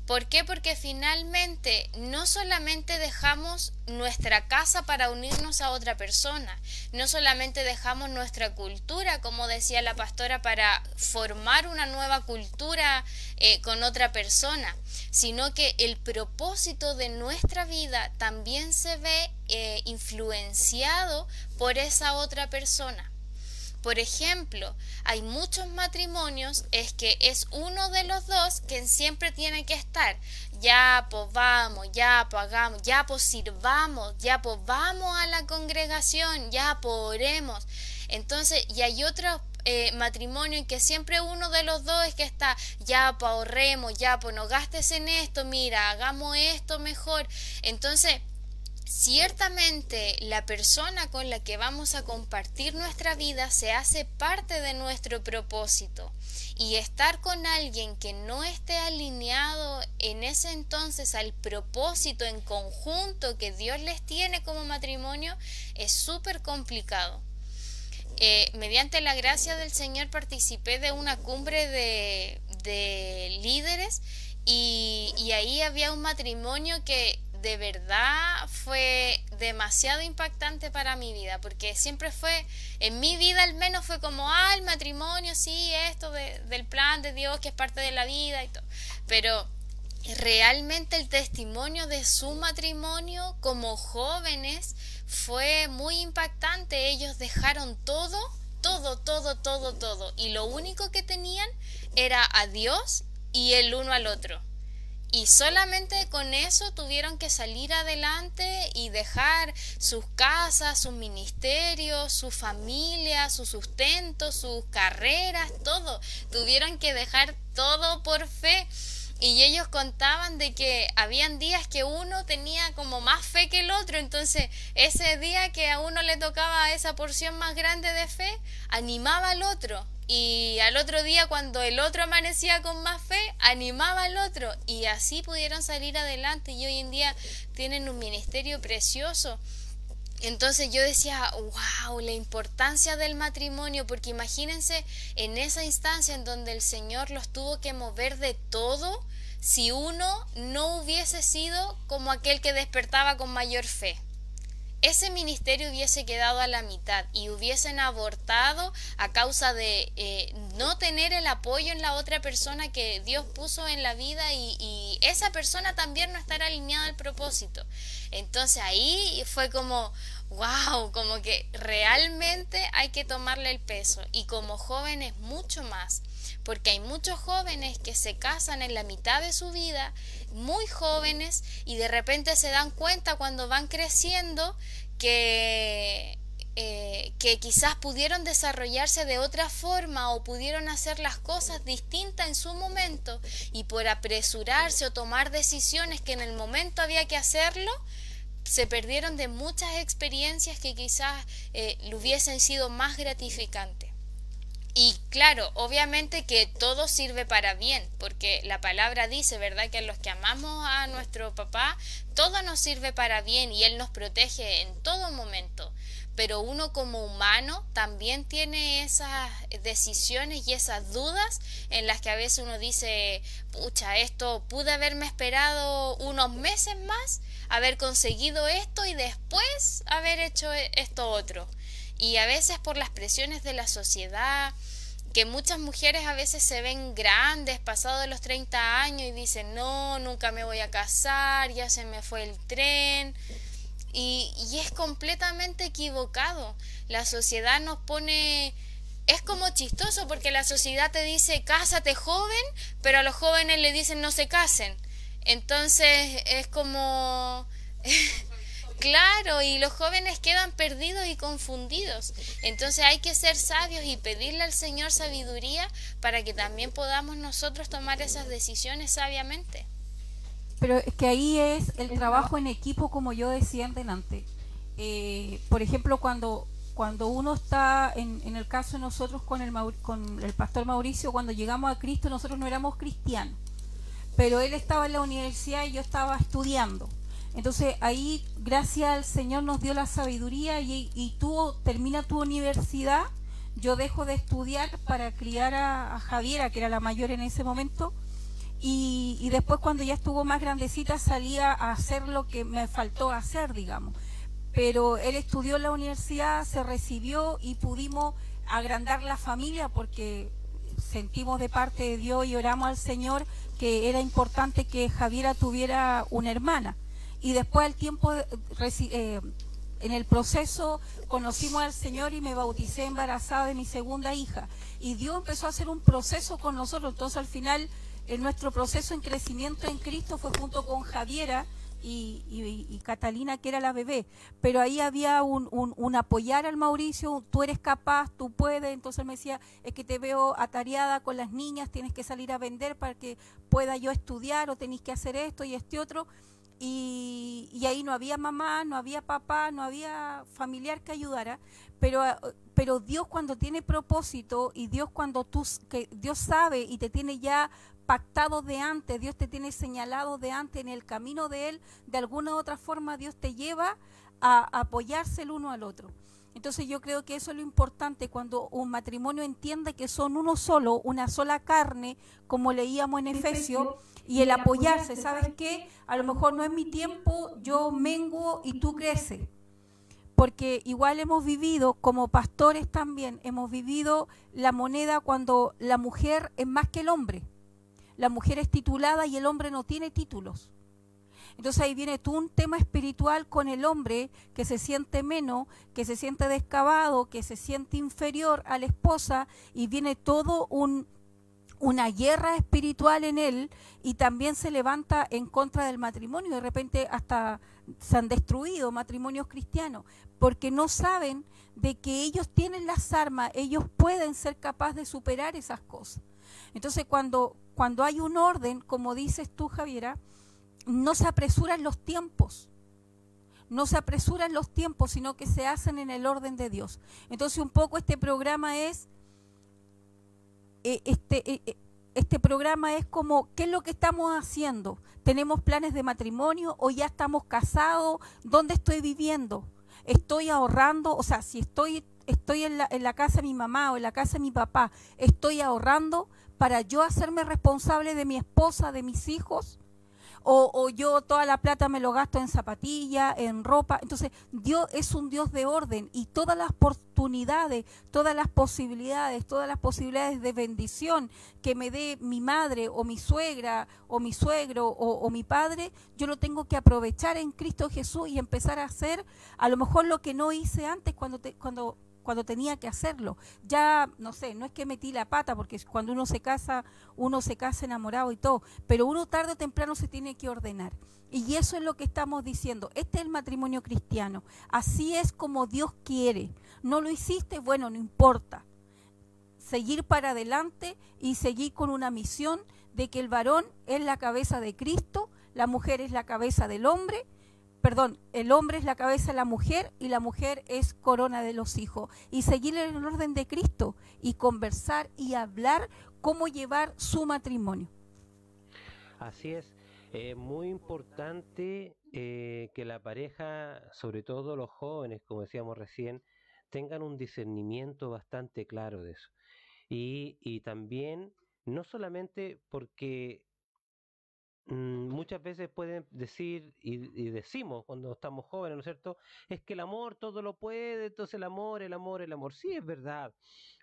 S4: ¿Por qué? Porque finalmente no solamente dejamos nuestra casa para unirnos a otra persona, no solamente dejamos nuestra cultura, como decía la pastora, para formar una nueva cultura con otra persona, sino que el propósito de nuestra vida también se ve influenciado por esa otra persona. Por ejemplo, hay muchos matrimonios es que es uno de los dos quien siempre tiene que estar. Ya pues vamos, ya pues hagamos, ya pues sirvamos, ya pues vamos a la congregación, ya pues oremos. Entonces, y hay otros matrimonios en que siempre uno de los dos es que está, ya pues ahorremos, ya pues no gastes en esto, mira, hagamos esto mejor. Entonces, ciertamente la persona con la que vamos a compartir nuestra vida se hace parte de nuestro propósito, y estar con alguien que no esté alineado en ese entonces al propósito en conjunto que Dios les tiene como matrimonio es súper complicado. Mediante la gracia del Señor participé de una cumbre de líderes, y ahí había un matrimonio que de verdad fue demasiado impactante para mi vida, porque siempre fue, en mi vida al menos fue como, el matrimonio, sí, esto del plan de Dios que es parte de la vida y todo, pero realmente el testimonio de su matrimonio como jóvenes fue muy impactante. Ellos dejaron todo, y lo único que tenían era a Dios y el uno al otro. Y solamente con eso tuvieron que salir adelante y dejar sus casas, sus ministerios, su familia, su sustento, sus carreras, todo. Tuvieron que dejar todo por fe. Y ellos contaban de que habían días que uno tenía como más fe que el otro, entonces ese día que a uno le tocaba esa porción más grande de fe, animaba al otro. Y al otro día, cuando el otro amanecía con más fe, animaba al otro. Y así pudieron salir adelante, y hoy en día tienen un ministerio precioso. Entonces yo decía, wow, la importancia del matrimonio, porque imagínense en esa instancia en donde el Señor los tuvo que mover de todo, si uno no hubiese sido como aquel que despertaba con mayor fe. Ese ministerio hubiese quedado a la mitad y hubiesen abortado a causa de no tener el apoyo en la otra persona que Dios puso en la vida, y esa persona también no estar alineada al propósito. Entonces ahí fue como, wow, como que realmente hay que tomarle el peso, y como jóvenes mucho más, porque hay muchos jóvenes que se casan en la mitad de su vida, muy jóvenes, y de repente se dan cuenta cuando van creciendo que quizás pudieron desarrollarse de otra forma o pudieron hacer las cosas distintas en su momento, y por apresurarse o tomar decisiones que en el momento había que hacerlo, se perdieron de muchas experiencias que quizás le hubiesen sido más gratificantes. Y claro, obviamente que todo sirve para bien, porque la palabra dice, ¿verdad?, que a los que amamos a nuestro papá, todo nos sirve para bien y Él nos protege en todo momento. Pero uno como humano también tiene esas decisiones y esas dudas en las que a veces uno dice, pucha, esto pude haberme esperado unos meses más, haber conseguido esto y después haber hecho esto otro. Y a veces por las presiones de la sociedad, que muchas mujeres a veces se ven grandes, pasados los 30 años, y dicen, no, nunca me voy a casar, ya se me fue el tren. Y es completamente equivocado. La sociedad nos pone... Es como chistoso, porque la sociedad te dice, cásate joven, pero a los jóvenes le dicen no se casen. Entonces es como... Claro, y los jóvenes quedan perdidos y confundidos. Entonces hay que ser sabios y pedirle al Señor sabiduría para que también podamos nosotros tomar esas decisiones sabiamente.
S3: Pero es que ahí es el trabajo en equipo, como yo decía antes. Por ejemplo, cuando uno está, en el caso de nosotros con el pastor Mauricio, cuando llegamos a Cristo, nosotros no éramos cristianos, pero él estaba en la universidad y yo estaba estudiando. Entonces ahí, gracias al Señor, nos dio la sabiduría, y tú termina tu universidad, yo dejo de estudiar para criar a Javiera, que era la mayor en ese momento, y después, cuando ya estuvo más grandecita, salía a hacer lo que me faltó hacer, digamos. Pero él estudió en la universidad, se recibió, y pudimos agrandar la familia, porque sentimos de parte de Dios y oramos al Señor que era importante que Javiera tuviera una hermana. Y después, al tiempo, en el proceso, conocimos al Señor y me bauticé embarazada de mi segunda hija. Y Dios empezó a hacer un proceso con nosotros. Entonces, al final, nuestro proceso en crecimiento en Cristo fue junto con Javiera y Catalina, que era la bebé. Pero ahí había un apoyar al Mauricio, tú eres capaz, tú puedes. Entonces él me decía, es que te veo atareada con las niñas, tienes que salir a vender para que pueda yo estudiar, o tenés que hacer esto y este otro. y ahí no había mamá, no había papá, no había familiar que ayudara, pero Dios cuando tiene propósito y Dios cuando que Dios sabe y te tiene ya pactado de antes, Dios te tiene señalado de antes en el camino de Él, de alguna u otra forma Dios te lleva a apoyarse el uno al otro. Entonces yo creo que eso es lo importante cuando un matrimonio entiende que son uno solo, una sola carne, como leíamos en Efesios, y el apoyarse, ¿sabes qué? A lo mejor no es mi tiempo, yo menguo y tú creces. Porque igual hemos vivido, como pastores también, hemos vivido la moneda cuando la mujer es más que el hombre. La mujer es titulada y el hombre no tiene títulos. Entonces ahí viene todo un tema espiritual con el hombre que se siente menos, que se siente descabado, que se siente inferior a la esposa y viene todo una guerra espiritual en él y también se levanta en contra del matrimonio. De repente hasta se han destruido matrimonios cristianos porque no saben de que ellos tienen las armas, ellos pueden ser capaces de superar esas cosas. Entonces cuando hay un orden, como dices tú, Javiera, no se apresuran los tiempos. No se apresuran los tiempos, sino que se hacen en el orden de Dios. Entonces un poco este programa es programa es como, ¿qué es lo que estamos haciendo? ¿Tenemos planes de matrimonio o ya estamos casados? ¿Dónde estoy viviendo? ¿Estoy ahorrando? O sea, si estoy en la casa de mi mamá o en la casa de mi papá, ¿estoy ahorrando para yo hacerme responsable de mi esposa, de mis hijos? O yo toda la plata me lo gasto en zapatillas, en ropa. Entonces Dios es un Dios de orden y todas las oportunidades, todas las posibilidades de bendición que me dé mi madre o mi suegra o mi suegro o mi padre, yo lo tengo que aprovechar en Cristo Jesús y empezar a hacer a lo mejor lo que no hice antes cuando tenía que hacerlo. Ya, no sé, no es que metí la pata, porque cuando uno se casa enamorado y todo, pero uno tarde o temprano se tiene que ordenar. Y eso es lo que estamos diciendo. Este es el matrimonio cristiano. Así es como Dios quiere. ¿No lo hiciste? Bueno, no importa. Seguir para adelante y seguir con una misión de que el varón es la cabeza de Cristo, la mujer es la cabeza del hombre, el hombre es la cabeza de la mujer y la mujer es corona de los hijos. Y seguir en el orden de Cristo y conversar y hablar cómo llevar su matrimonio.
S1: Así es, muy importante que la pareja, sobre todo los jóvenes, como decíamos recién, tengan un discernimiento bastante claro de eso. Y también, no solamente porque muchas veces pueden decir, y decimos cuando estamos jóvenes, ¿no es cierto? Es que el amor todo lo puede, entonces el amor. Sí, es verdad,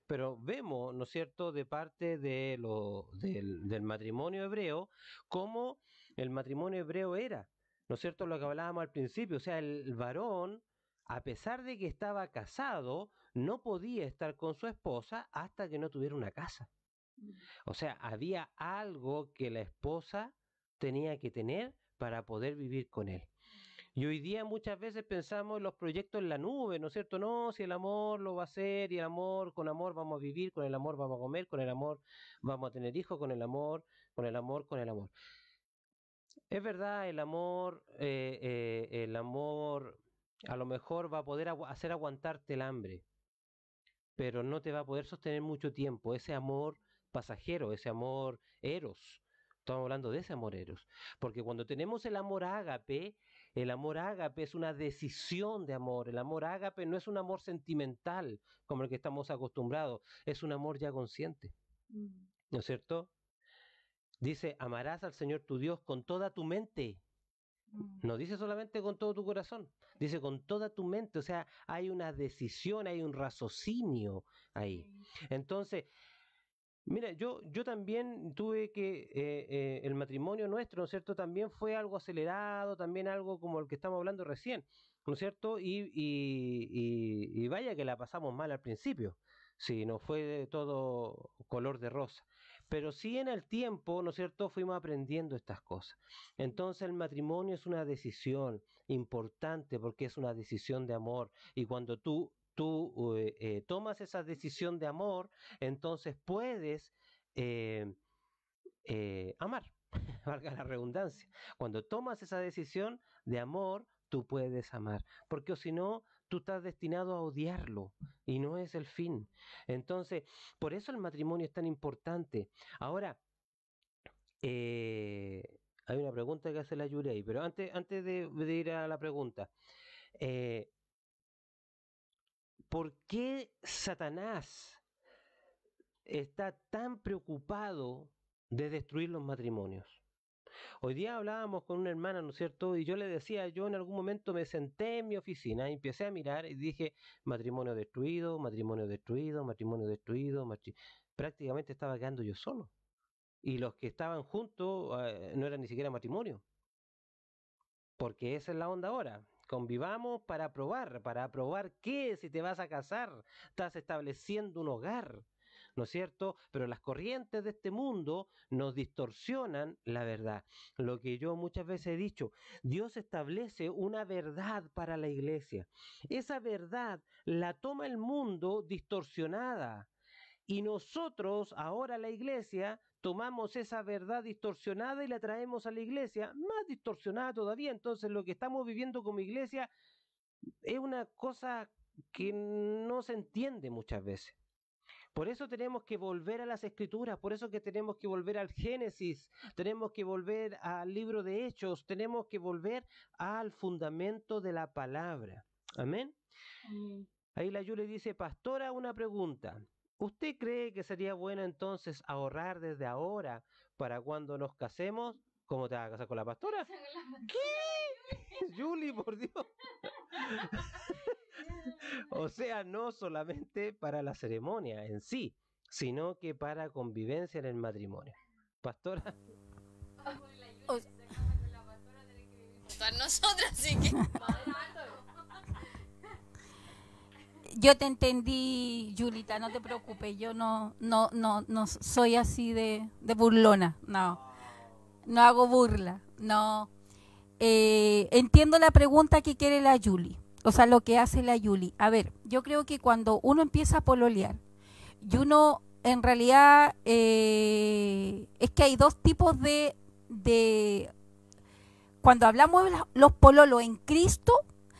S1: pero vemos, ¿no es cierto?, de parte del matrimonio hebreo, cómo el matrimonio hebreo era, ¿no es cierto?, lo que hablábamos al principio, o sea, el varón, a pesar de que estaba casado, no podía estar con su esposa hasta que no tuviera una casa. O sea, había algo que la esposa tenía que tener para poder vivir con él. Y hoy día muchas veces pensamos en los proyectos en la nube, ¿no es cierto? No, si el amor lo va a hacer y con amor vamos a vivir, con el amor vamos a comer, con el amor vamos a tener hijos, con el amor. Es verdad, el amor a lo mejor va a poder hacer aguantarte el hambre, pero no te va a poder sostener mucho tiempo. Ese amor pasajero, ese amor eros. Estamos hablando de ese amor eros. Porque cuando tenemos el amor ágape es una decisión de amor. El amor ágape no es un amor sentimental como el que estamos acostumbrados, es un amor ya consciente. ¿No es cierto? Dice, amarás al Señor tu Dios con toda tu mente. No dice solamente con todo tu corazón, dice con toda tu mente, o sea, hay una decisión, hay un raciocinio ahí. Entonces, mira, yo también tuve que, el matrimonio nuestro, ¿no es cierto?, también fue algo acelerado, también algo como el que estamos hablando recién, ¿no es cierto? Y vaya que la pasamos mal al principio, sí, no fue todo color de rosa. Pero sí en el tiempo, ¿no es cierto?, fuimos aprendiendo estas cosas. Entonces el matrimonio es una decisión importante porque es una decisión de amor. Y cuando tú tomas esa decisión de amor, entonces puedes amar. valga la redundancia. Cuando tomas esa decisión de amor, tú puedes amar, porque si no, tú estás destinado a odiarlo y no es el fin. Entonces, por eso el matrimonio es tan importante. Ahora, hay una pregunta que hace la Yuri ahí, pero antes de ir a la pregunta, ¿por qué Satanás está tan preocupado de destruir los matrimonios? Hoy día hablábamos con una hermana, ¿no es cierto? Y yo le decía, yo en algún momento me senté en mi oficina y empecé a mirar y dije, matrimonio destruido, matrimonio destruido, matrimonio destruido, prácticamente estaba quedando yo solo. Y los que estaban juntos no eran ni siquiera matrimonio. Porque esa es la onda ahora. Convivamos para probar qué, si te vas a casar, estás estableciendo un hogar, ¿no es cierto? Pero las corrientes de este mundo nos distorsionan la verdad. Lo que yo muchas veces he dicho, Dios establece una verdad para la iglesia. Esa verdad la toma el mundo distorsionada. Y nosotros, ahora la iglesia, tomamos esa verdad distorsionada y la traemos a la iglesia, más distorsionada todavía. Entonces lo que estamos viviendo como iglesia es una cosa que no se entiende muchas veces. Por eso tenemos que volver a las Escrituras, por eso que tenemos que volver al Génesis, tenemos que volver al libro de Hechos, tenemos que volver al fundamento de la palabra. ¿Amén? Ahí la Yuli dice, pastora, una pregunta. ¿Usted cree que sería bueno entonces ahorrar desde ahora para cuando nos casemos? ¿Cómo te vas a casar con la pastora? ¿Qué? Yuli, por Dios. O sea, no solamente para la ceremonia en sí, sino que para convivencia en el matrimonio. Pastora.
S4: Nosotras, así que...
S3: Yo te entendí, Julita, no te preocupes, yo no soy así de burlona, no hago burla, no. Entiendo la pregunta que quiere la Yuli, o sea, lo que hace la Yuli. A ver, yo creo que cuando uno empieza a pololear, y uno, en realidad, es que hay dos tipos de cuando hablamos de los pololos en Cristo,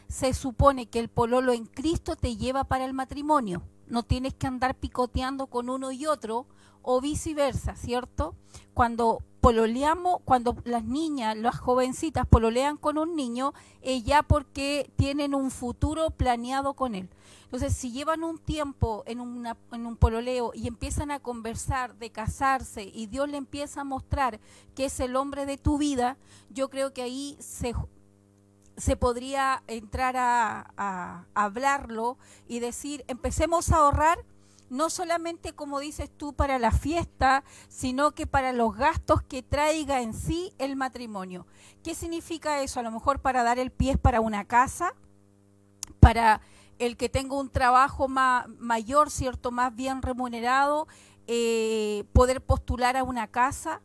S3: se supone que el pololo en Cristo te lleva para el matrimonio. No tienes que andar picoteando con uno y otro o viceversa, ¿cierto? Cuando pololeamos, cuando las niñas, las jovencitas pololean con un niño, es ya porque tienen un futuro planeado con él. Entonces, si llevan un tiempo en un pololeo y empiezan a conversar de casarse y Dios le empieza a mostrar que es el hombre de tu vida, yo creo que ahí se podría entrar a hablarlo y decir, empecemos a ahorrar, no solamente como dices tú para la fiesta, sino que para los gastos que traiga en sí el matrimonio. ¿Qué significa eso? A lo mejor para dar el pie para una casa, para el que tenga un trabajo mayor, ¿cierto? Más bien remunerado, poder postular a una casa.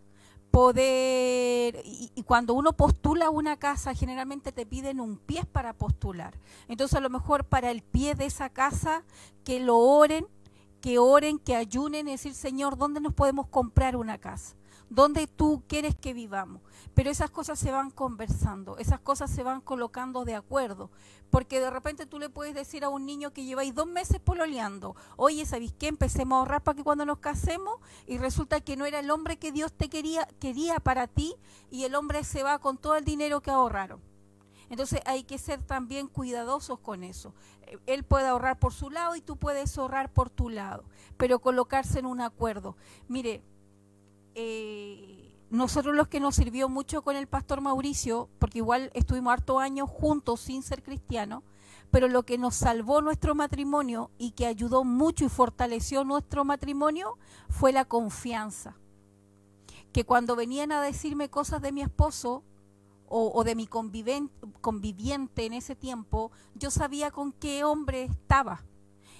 S3: Y cuando uno postula una casa, generalmente te piden un pie para postular. Entonces, a lo mejor para el pie de esa casa, que lo oren, que ayunen y decir, Señor, ¿dónde nos podemos comprar una casa? ¿Dónde tú quieres que vivamos? Pero esas cosas se van conversando, esas cosas se van colocando de acuerdo, porque de repente tú le puedes decir a un niño que lleváis 2 meses pololeando, oye, ¿sabéis qué? Empecemos a ahorrar para que cuando nos casemos, y resulta que no era el hombre que Dios te quería para ti, y el hombre se va con todo el dinero que ahorraron. Entonces hay que ser también cuidadosos con eso. Él puede ahorrar por su lado y tú puedes ahorrar por tu lado, pero colocarse en un acuerdo. Mire, nosotros los que nos sirvió mucho con el pastor Mauricio, porque igual estuvimos hartos años juntos sin ser cristianos, pero lo que nos salvó nuestro matrimonio y que ayudó mucho y fortaleció nuestro matrimonio fue la confianza. Que cuando venían a decirme cosas de mi esposo o de mi conviviente en ese tiempo, yo sabía con qué hombre estaba.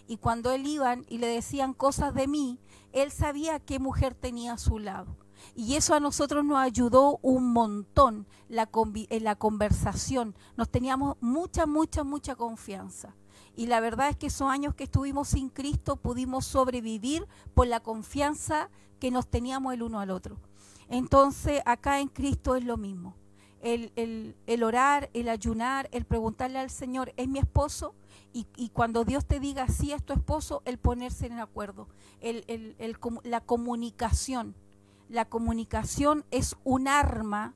S3: Y cuando él iban y le decían cosas de mí, él sabía qué mujer tenía a su lado. Y eso a nosotros nos ayudó un montón en la conversación. Nos teníamos mucha confianza. Y la verdad es que esos años que estuvimos sin Cristo pudimos sobrevivir por la confianza que nos teníamos el uno al otro. Entonces acá en Cristo es lo mismo. El orar, el ayunar, el preguntarle al Señor, ¿es mi esposo? Y cuando Dios te diga sí es tu esposo, el ponerse en acuerdo. La comunicación. La comunicación es un arma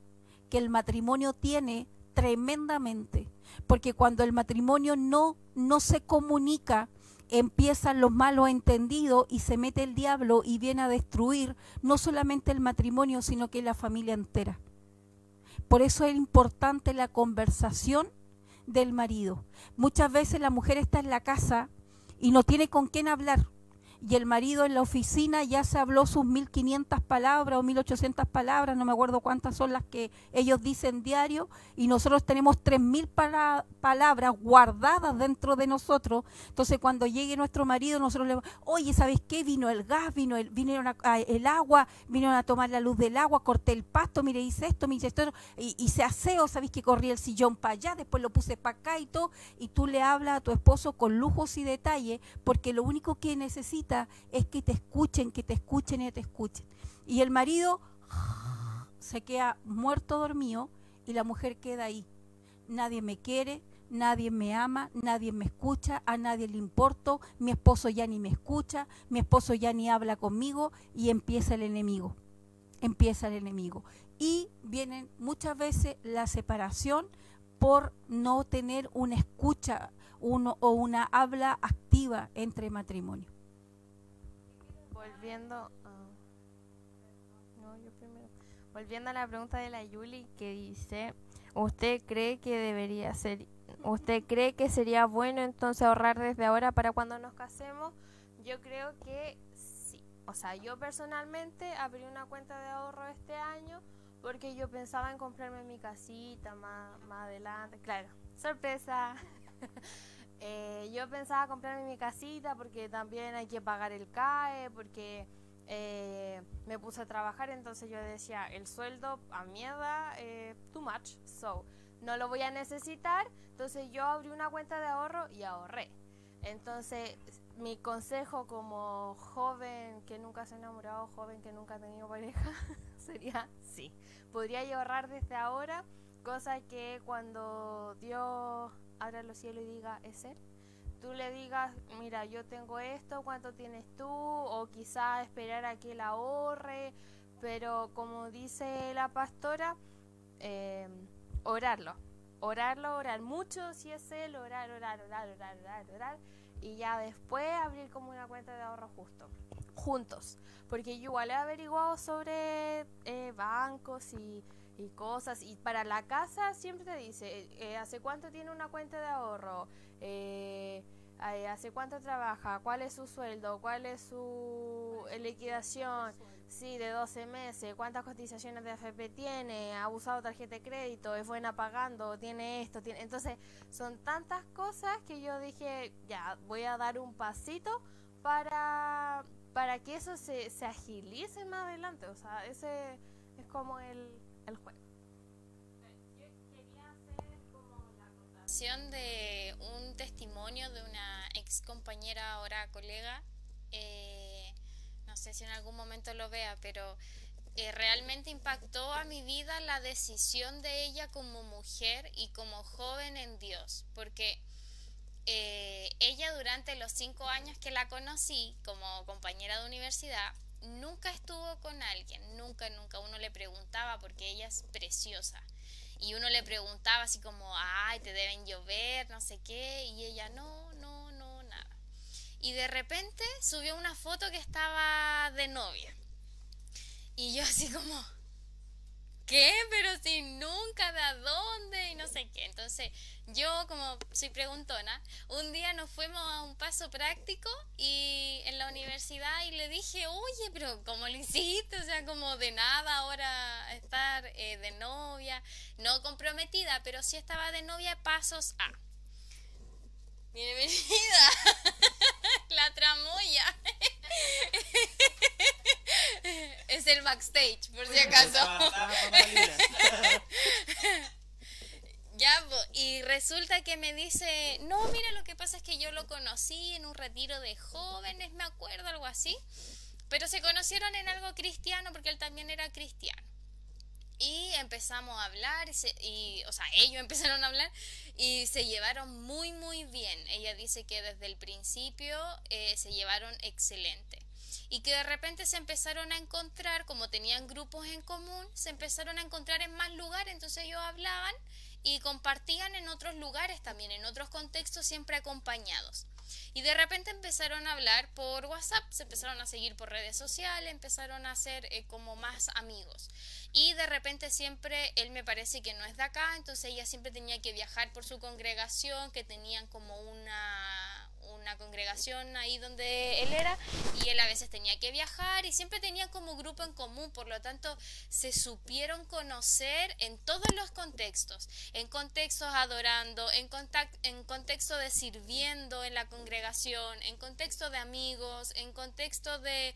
S3: que el matrimonio tiene tremendamente. Porque cuando el matrimonio no se comunica, empiezan los malos entendidos y se mete el diablo y viene a destruir no solamente el matrimonio, sino que la familia entera. Por eso es importante la conversación del marido. Muchas veces la mujer está en la casa y no tiene con quién hablar. Y el marido en la oficina ya se habló sus 1500 palabras o 1800 palabras, no me acuerdo cuántas son las que ellos dicen diario, y nosotros tenemos 3000 palabras guardadas dentro de nosotros. Entonces cuando llegue nuestro marido, nosotros le oye, ¿sabes qué? Vino el gas, vinieron el agua, vinieron a tomar la luz del agua, corté el pasto, mire, hice esto, y se aseo, ¿sabes que corrí el sillón para allá, después lo puse para acá y todo? Y tú le hablas a tu esposo con lujos y detalles, porque lo único que necesita es que te escuchen y te escuchen. Y el marido se queda muerto dormido y la mujer queda ahí. Nadie me quiere, nadie me ama, nadie me escucha, a nadie le importo, mi esposo ya ni me escucha, mi esposo ya ni habla conmigo, y empieza el enemigo. Y vienen muchas veces la separación por no tener una escucha o una habla activa entre matrimonio.
S6: Volviendo a la pregunta de la Yuli, que dice, ¿usted cree que sería bueno entonces ahorrar desde ahora para cuando nos casemos? Yo creo que sí. O sea, yo personalmente abrí una cuenta de ahorro este año porque yo pensaba en comprarme mi casita más adelante. Claro, sorpresa. Yo pensaba comprarme mi casita porque también hay que pagar el CAE, porque me puse a trabajar, entonces yo decía, el sueldo a mi edad too much, so no lo voy a necesitar. Entonces yo abrí una cuenta de ahorro y ahorré. Entonces mi consejo como joven que nunca se ha enamorado, joven que nunca ha tenido pareja, sería sí, podría yo ahorrar desde ahora, cosa que cuando Dios abra los cielos y diga es él, tú le digas, mira, yo tengo esto, ¿cuánto tienes tú? O quizá esperar a que él ahorre, pero como dice la pastora, orar mucho si es él, orar, y ya después abrir como una cuenta de ahorro juntos, porque yo igual he averiguado sobre bancos y cosas, y para la casa siempre te dice, ¿hace cuánto tiene una cuenta de ahorro? ¿Hace cuánto trabaja? ¿Cuál es su sueldo? ¿Cuál es su liquidación? Sí, de 12 meses. ¿Cuántas cotizaciones de AFP tiene? ¿Ha usado tarjeta de crédito? ¿Es buena pagando? ¿Tiene esto? Entonces, son tantas cosas que yo dije, ya, voy a dar un pasito para que eso se agilice más adelante. O sea, ese es como el juego.
S4: De un testimonio de una ex compañera, ahora colega, no sé si en algún momento lo vea, pero realmente impactó a mi vida la decisión de ella como mujer y como joven en Dios, porque ella durante los 5 años que la conocí como compañera de universidad, nunca estuvo con alguien, nunca, uno le preguntaba porque ella es preciosa. Y uno le preguntaba así como, ay, te deben llover, no sé qué, y ella no, nada. Y de repente subió una foto que estaba de novia. Y yo así como, ¿qué? Pero si nunca, ¿de a dónde? Y no sé qué. Entonces yo, como soy preguntona, un día nos fuimos a un paso práctico y en la universidad y le dije, oye, pero ¿cómo lo hiciste? O sea, como de nada ahora estar de novia, no comprometida, pero sí estaba de novia, pasos a. Bienvenida, la tramoya. Es el backstage, por si acaso. Ya, y resulta que me dice, no, mira, lo que pasa es que yo lo conocí en un retiro de jóvenes, me acuerdo, algo así. pero se conocieron en algo cristiano porque él también era cristiano. Y empezamos a hablar, o sea, ellos empezaron a hablar y se llevaron muy, muy bien. Ella dice que desde el principio se llevaron excelente. Y que de repente se empezaron a encontrar, como tenían grupos en común, se empezaron a encontrar en más lugares, entonces ellos hablaban y compartían en otros lugares también, en otros contextos, siempre acompañados. Y de repente empezaron a hablar por WhatsApp, se empezaron a seguir por redes sociales, empezaron a ser como más amigos. Y de repente siempre, él me parece que no es de acá, entonces ella siempre tenía que viajar por su congregación, que tenían como una congregación ahí donde él era, y él a veces tenía que viajar y siempre tenían como grupo en común, por lo tanto se supieron conocer en todos los contextos, en contextos adorando, en contexto de sirviendo en la congregación, en contexto de amigos, en contexto de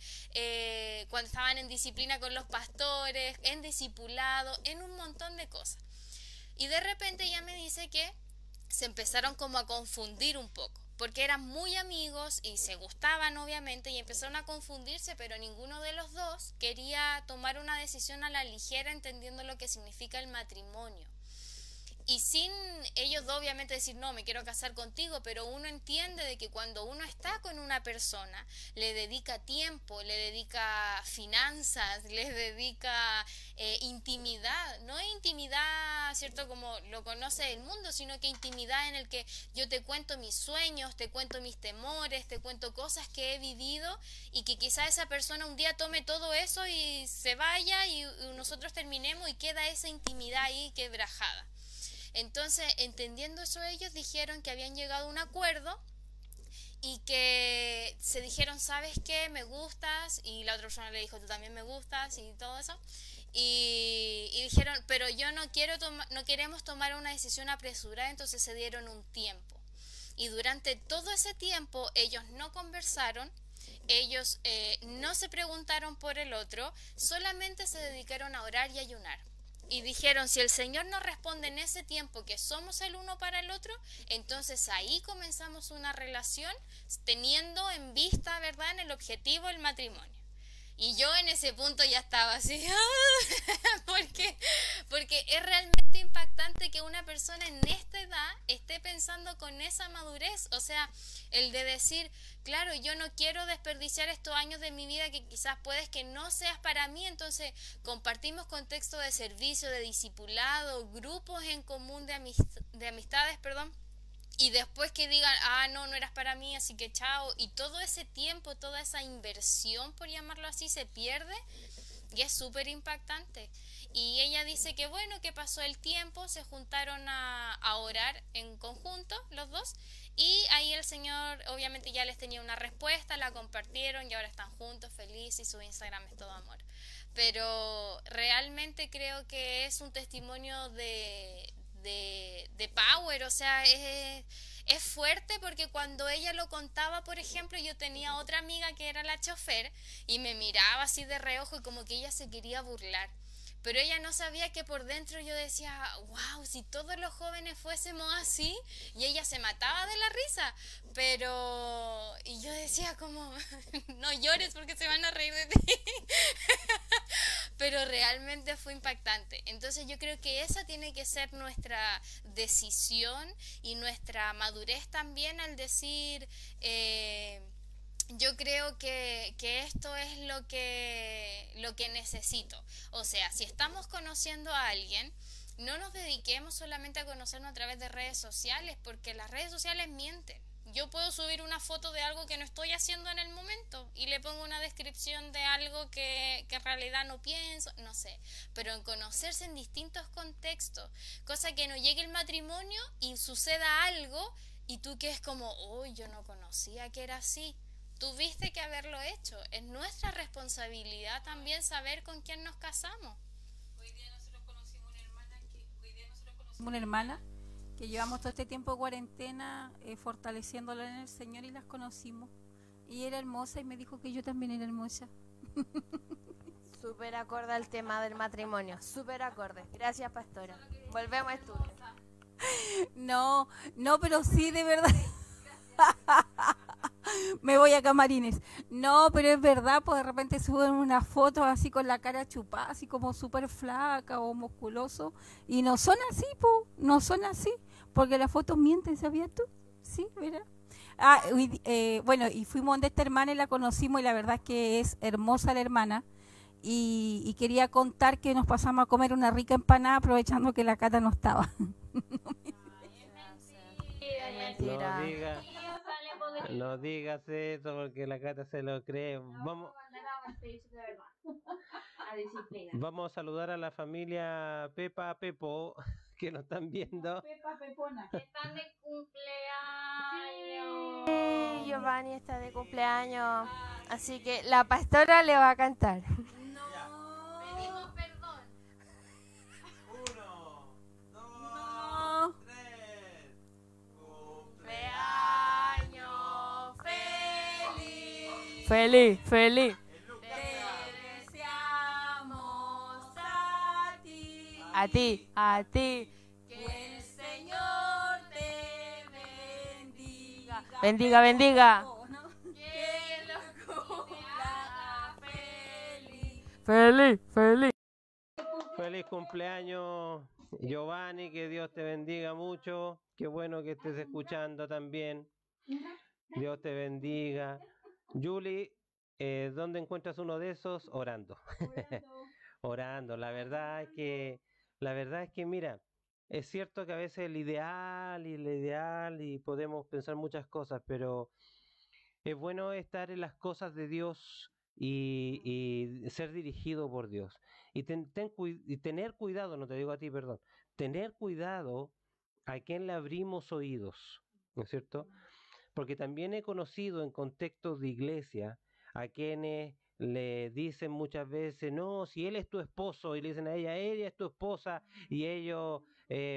S4: cuando estaban en disciplina con los pastores, en discipulado, en un montón de cosas. Y de repente ella me dice que se empezaron como a confundir un poco, porque eran muy amigos y se gustaban obviamente y empezaron a confundirse, pero ninguno de los dos quería tomar una decisión a la ligera entendiendo lo que significa el matrimonio. Y sin ellos dos obviamente decir, no, me quiero casar contigo, pero uno entiende de que cuando uno está con una persona, le dedica tiempo, le dedica finanzas, le dedica intimidad, no intimidad, ¿cierto?, como lo conoce el mundo, sino que intimidad en el que yo te cuento mis sueños, te cuento mis temores, te cuento cosas que he vivido y que quizá esa persona un día tome todo eso y se vaya y nosotros terminemos y queda esa intimidad ahí quebrajada. Entonces, entendiendo eso, ellos dijeron que habían llegado a un acuerdo y que se dijeron, ¿sabes qué? Me gustas, y la otra persona le dijo, tú también me gustas, y todo eso. Y dijeron, pero yo no queremos tomar una decisión apresurada, entonces se dieron un tiempo. Y durante todo ese tiempo ellos no conversaron, ellos no se preguntaron por el otro, solamente se dedicaron a orar y ayunar. Y dijeron, si el Señor nos responde en ese tiempo que somos el uno para el otro, entonces ahí comenzamos una relación teniendo en vista, ¿verdad?, en el objetivo el matrimonio. Y yo en ese punto ya estaba así, porque es realmente impactante que una persona en esta edad esté pensando con esa madurez, o sea, el de decir, claro, yo no quiero desperdiciar estos años de mi vida que quizás puedes que no seas para mí, entonces compartimos contexto de servicio, de discipulado, grupos en común de amistades, y después que digan, no eras para mí, así que chao, y todo ese tiempo, toda esa inversión, por llamarlo así, se pierde, y es súper impactante. Y ella dice que bueno, que pasó el tiempo, se juntaron a orar en conjunto, los dos, y ahí el Señor obviamente ya les tenía una respuesta, la compartieron y ahora están juntos, felices, y su Instagram es todo amor. Pero realmente creo que es un testimonio de power, o sea, es fuerte, porque cuando ella lo contaba, por ejemplo, yo tenía otra amiga que era la chofer y me miraba así de reojo y como que ella se quería burlar. Pero ella no sabía que por dentro yo decía, wow, si todos los jóvenes fuésemos así, y ella se mataba de la risa, y yo decía como, no llores porque se van a reír de ti, pero realmente fue impactante. Entonces yo creo que esa tiene que ser nuestra decisión y nuestra madurez también al decir, yo creo que esto es lo que necesito. O sea, si estamos conociendo a alguien, no nos dediquemos solamente a conocernos a través de redes sociales, porque las redes sociales mienten. Yo puedo subir una foto de algo que no estoy haciendo en el momento y le pongo una descripción de algo que en realidad no pienso, no sé. Pero en conocerse en distintos contextos, cosa que no llegue el matrimonio y suceda algo y tú que es como, yo no conocía que era así. Tuviste que haberlo hecho. Es nuestra responsabilidad también saber con quién nos casamos.
S3: Hoy día nosotros conocimos una hermana que llevamos todo este tiempo de cuarentena fortaleciéndola en el Señor, y las conocimos. Y era hermosa y me dijo que yo también era hermosa.
S6: Súper acorde al tema del matrimonio, súper acorde. Gracias, pastora. Volvemos a estudio.
S3: No, pero sí, de verdad. Me voy a Camarines. No, pero es verdad, pues de repente suben unas fotos así con la cara chupada, así como súper flaca o musculoso. Y no son así, pues, no son así. Porque las fotos mienten, ¿sabías tú? Sí, mira. Bueno, y fuimos donde esta hermana y la conocimos y la verdad es que es hermosa la hermana. Y quería contar que nos pasamos a comer una rica empanada aprovechando que la Cata no estaba.
S1: No digas eso porque la Cata se lo cree. Vamos a saludar a la familia Pepa Pepo que nos están viendo.
S3: Pepa Pepona.
S7: Que están de cumpleaños.
S6: Sí, Giovanni está de cumpleaños. Así que la pastora le va a cantar.
S7: Pedimos perdón.
S1: 1, 2,
S3: No.
S1: 3.
S6: Cumpleaños feliz. Feliz, feliz.
S3: Te deseamos a ti.
S6: A ti, a ti.
S3: Que el Señor te bendiga.
S6: Bendiga, bendiga.
S3: Que lo cumpla feliz.
S6: Feliz, feliz.
S1: Feliz cumpleaños, Giovanni, que Dios te bendiga mucho. Qué bueno que estés escuchando también. Dios te bendiga. Julie, ¿dónde encuentras uno de esos? Orando. Orando. La verdad es que, mira, es cierto que a veces el ideal y podemos pensar muchas cosas, pero es bueno estar en las cosas de Dios y ser dirigido por Dios. Y tener cuidado, no te digo a ti, perdón, tener cuidado a quien le abrimos oídos, ¿no es cierto? Porque también he conocido en contextos de iglesia a quienes le dicen muchas veces, no, si él es tu esposo, y le dicen a ella es tu esposa, y ellos,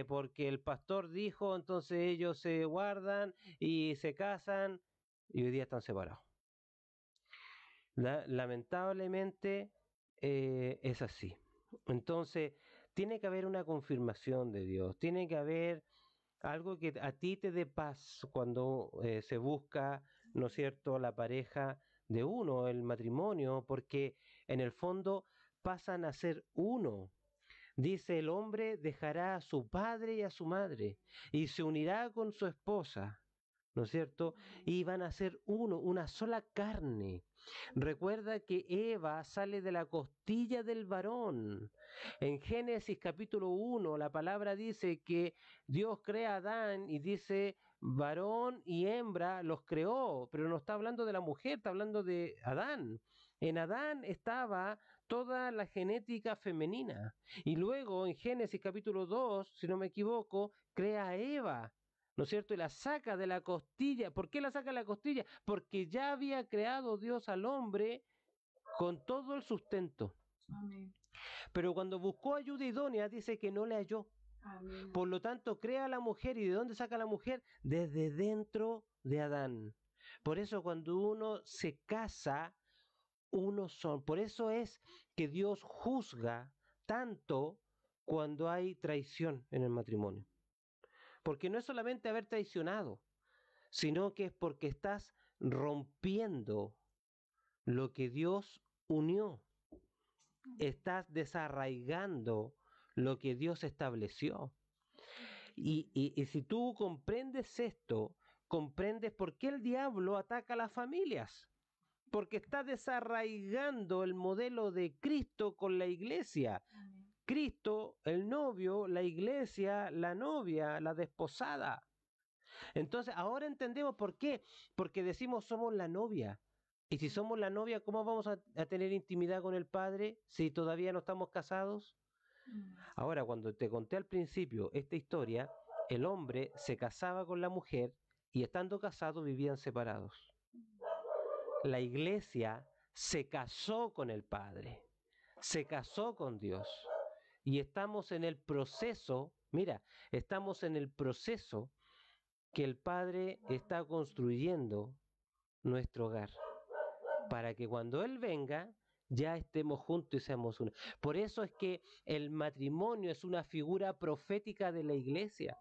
S1: porque el pastor dijo, entonces ellos se guardan y se casan, y hoy día están separados. Lamentablemente es así. Entonces, tiene que haber una confirmación de Dios, tiene que haber algo que a ti te dé paz cuando se busca, ¿no es cierto?, la pareja de uno, el matrimonio, porque en el fondo pasan a ser uno. Dice, el hombre dejará a su padre y a su madre y se unirá con su esposa, ¿no es cierto? Y van a ser uno, una sola carne. Recuerda que Eva sale de la costilla del varón. En Génesis capítulo 1, la palabra dice que Dios crea a Adán y dice varón y hembra los creó, pero no está hablando de la mujer, está hablando de Adán. En Adán estaba toda la genética femenina. Y luego en Génesis capítulo 2, si no me equivoco, crea a Eva, ¿no es cierto? Y la saca de la costilla. ¿Por qué la saca de la costilla? Porque ya había creado Dios al hombre con todo el sustento.
S3: Amén.
S1: Pero cuando buscó ayuda idónea, dice que no le halló.
S3: Amén.
S1: Por lo tanto, crea a la mujer. ¿Y de dónde saca a la mujer? Desde dentro de Adán. Por eso cuando uno se casa, uno son. Por eso es que Dios juzga tanto cuando hay traición en el matrimonio. Porque no es solamente haber traicionado, sino que es porque estás rompiendo lo que Dios unió. Estás desarraigando lo que Dios estableció. Y si tú comprendes esto, comprendes por qué el diablo ataca a las familias. Porque está desarraigando el modelo de Cristo con la iglesia. Cristo, el novio, la iglesia, la novia, la desposada. Entonces, ahora entendemos por qué. Porque decimos somos la novia. Y si somos la novia, ¿cómo vamos a tener intimidad con el Padre si todavía no estamos casados? Ahora, cuando te conté al principio esta historia, el hombre se casaba con la mujer y estando casados vivían separados. La iglesia se casó con el Padre, se casó con Dios. Y estamos en el proceso, mira, estamos en el proceso que el Padre está construyendo nuestro hogar, para que cuando Él venga, ya estemos juntos y seamos uno. Por eso es que el matrimonio es una figura profética de la iglesia.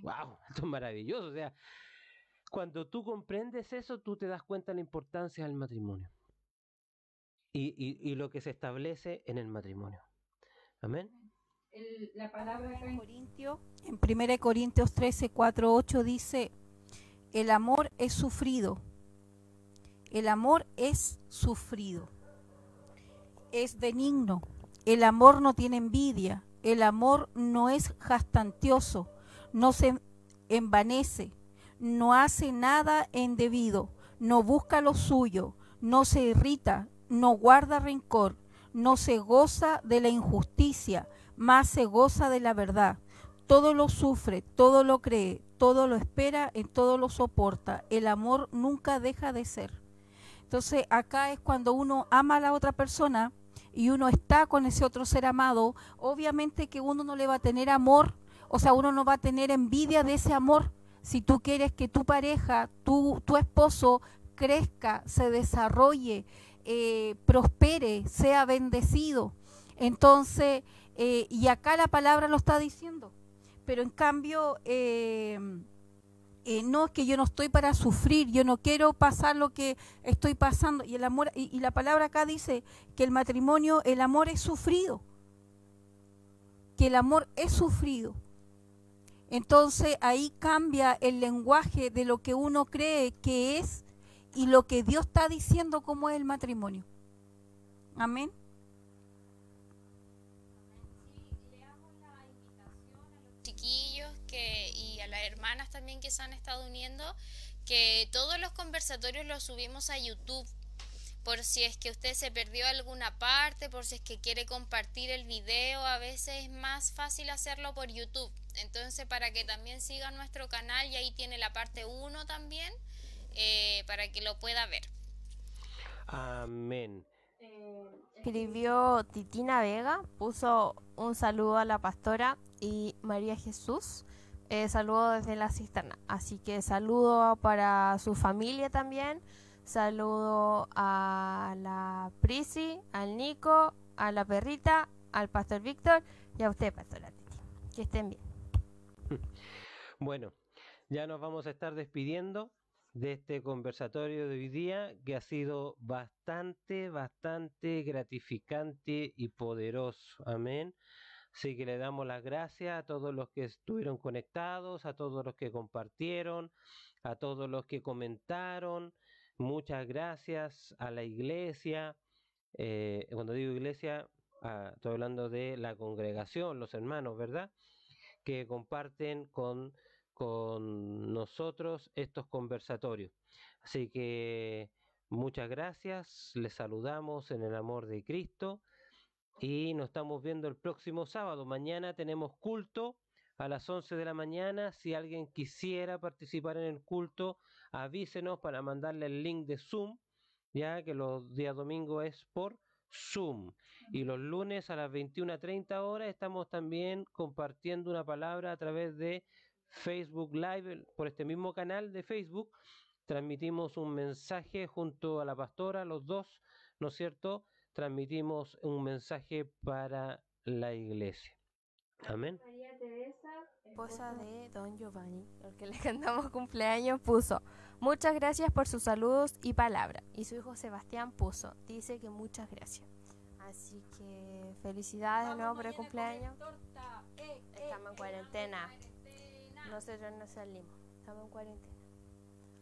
S1: ¡Wow! Esto es maravilloso. O sea, Cuando tú comprendes eso, tú te das cuenta de la importancia del matrimonio y lo que se establece en el matrimonio. Amén.
S3: La palabra acá en 1 Corintios 13, 4, 8 dice: el amor es sufrido. El amor es sufrido. Es benigno. El amor no tiene envidia. El amor no es jactancioso. No se envanece. No hace nada indebido. No busca lo suyo. No se irrita. No guarda rencor. No se goza de la injusticia, más se goza de la verdad. Todo lo sufre, todo lo cree, todo lo espera, en todo lo soporta. El amor nunca deja de ser. Entonces acá es cuando uno ama a la otra persona y uno está con ese otro ser amado, obviamente que uno no le va a tener amor, o sea, uno no va a tener envidia de ese amor. Si tú quieres que tu pareja, tu esposo crezca, se desarrolle, prospere, sea bendecido, entonces, y acá la palabra lo está diciendo, pero en cambio, no, es que yo no estoy para sufrir, yo no quiero pasar lo que estoy pasando, y el amor, y la palabra acá dice que el matrimonio, el amor es sufrido, que el amor es sufrido. Entonces ahí cambia el lenguaje de lo que uno cree que es y lo que Dios está diciendo como es el matrimonio. Amén.
S4: Chiquillos y a las hermanas también que se han estado uniendo, que todos los conversatorios los subimos a YouTube, por si es que usted se perdió alguna parte, por si es que quiere compartir el video, a veces es más fácil hacerlo por YouTube. Entonces, para que también sigan nuestro canal, y ahí tiene la parte 1 también, para que lo pueda ver.
S1: Amén.
S6: Escribió Titina Vega, puso un saludo a la pastora, y María Jesús, saludo desde la cisterna. Así que saludo para su familia también, saludo a la Prisi, al Nico, a la perrita, al pastor Víctor y a usted, pastora Titi. Que estén bien.
S1: Bueno, ya nos vamos a estar despidiendo de este conversatorio de hoy día, que ha sido bastante gratificante y poderoso. Amén. Así que le damos las gracias a todos los que estuvieron conectados, a todos los que compartieron, a todos los que comentaron. Muchas gracias a la iglesia. Cuando digo iglesia, estoy hablando de la congregación, los hermanos, ¿verdad?, que comparten con nosotros estos conversatorios. Así que muchas gracias, les saludamos en el amor de Cristo y nos estamos viendo el próximo sábado. Mañana tenemos culto a las 11 de la mañana. Si alguien quisiera participar en el culto, avísenos para mandarle el link de Zoom, ya que los días domingos es por Zoom, y los lunes a las 21:30 horas estamos también compartiendo una palabra a través de Facebook Live. Por este mismo canal de Facebook transmitimos un mensaje junto a la pastora, los dos, ¿no es cierto?, transmitimos un mensaje para la iglesia. Amén.
S2: María Teresa,
S6: Esposa de Don Giovanni, el que le cantamos cumpleaños, puso: muchas gracias por sus saludos y palabra. Y su hijo Sebastián dice que muchas gracias. Así que felicidades de nuevo por el cumpleaños. Estamos en cuarentena. Nosotros no salimos, estamos en cuarentena.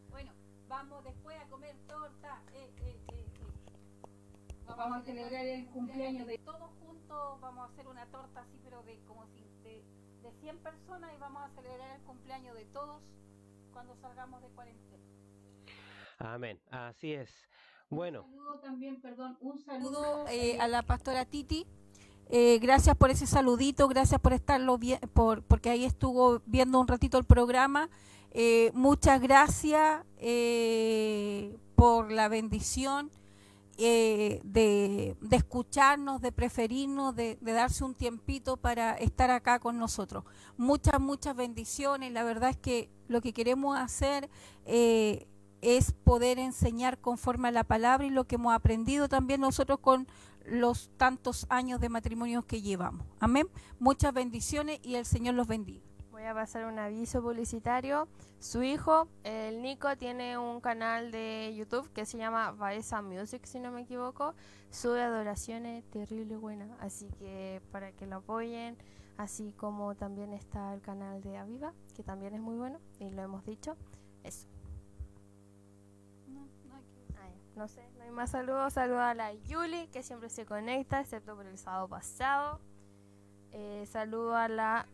S3: Bueno, vamos después a comer torta.
S5: Vamos a celebrar el cumpleaños de
S3: todos juntos. Vamos a hacer una torta así, pero de 100 personas, y vamos a celebrar el cumpleaños de todos cuando salgamos de cuarentena.
S1: Amén, así es. Bueno,
S3: Un saludo a la pastora Titi. Gracias por ese saludito, gracias por estarlo porque ahí estuvo viendo un ratito el programa. Muchas gracias por la bendición de escucharnos, de preferirnos, de darse un tiempito para estar acá con nosotros. Muchas bendiciones. La verdad es que lo que queremos hacer es poder enseñar conforme a la palabra y lo que hemos aprendido también nosotros con los tantos años de matrimonios que llevamos. Amén. Muchas bendiciones y el Señor los bendiga.
S6: Voy voy a pasar un aviso publicitario. Su hijo, el Nico, tiene un canal de YouTube que se llama Baeza Music, si no me equivoco. Sube adoraciones terrible buenas, así que para que lo apoyen. Así como también está el canal de Aviva, que también es muy bueno, y lo hemos dicho. Eso. No sé, no hay más saludos. Saludos a la Yuli, que siempre se conecta, excepto por el sábado pasado. Saludo a la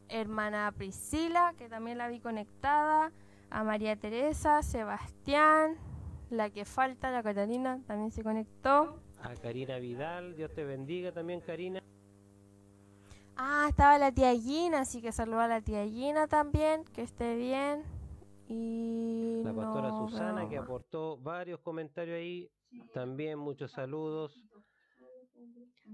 S6: hermana Priscila, que también la vi conectada. A María Teresa, Sebastián, la que falta, la Catalina, también se conectó.
S1: A Karina Vidal, Dios te bendiga también, Karina.
S6: Ah, estaba la tía Gina, así que saludo a la tía Gina también, que esté bien. Y
S1: La pastora
S6: no
S1: Susana,
S6: veo
S1: que
S6: más.
S1: aportó varios comentarios ahí. También muchos saludos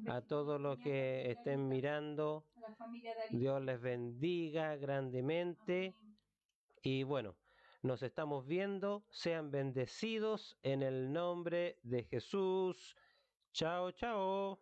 S1: a todos los que estén mirando.
S5: A la familia de
S1: Dios les bendiga grandemente. Y bueno, nos estamos viendo. Sean bendecidos en el nombre de Jesús. Chao, chao.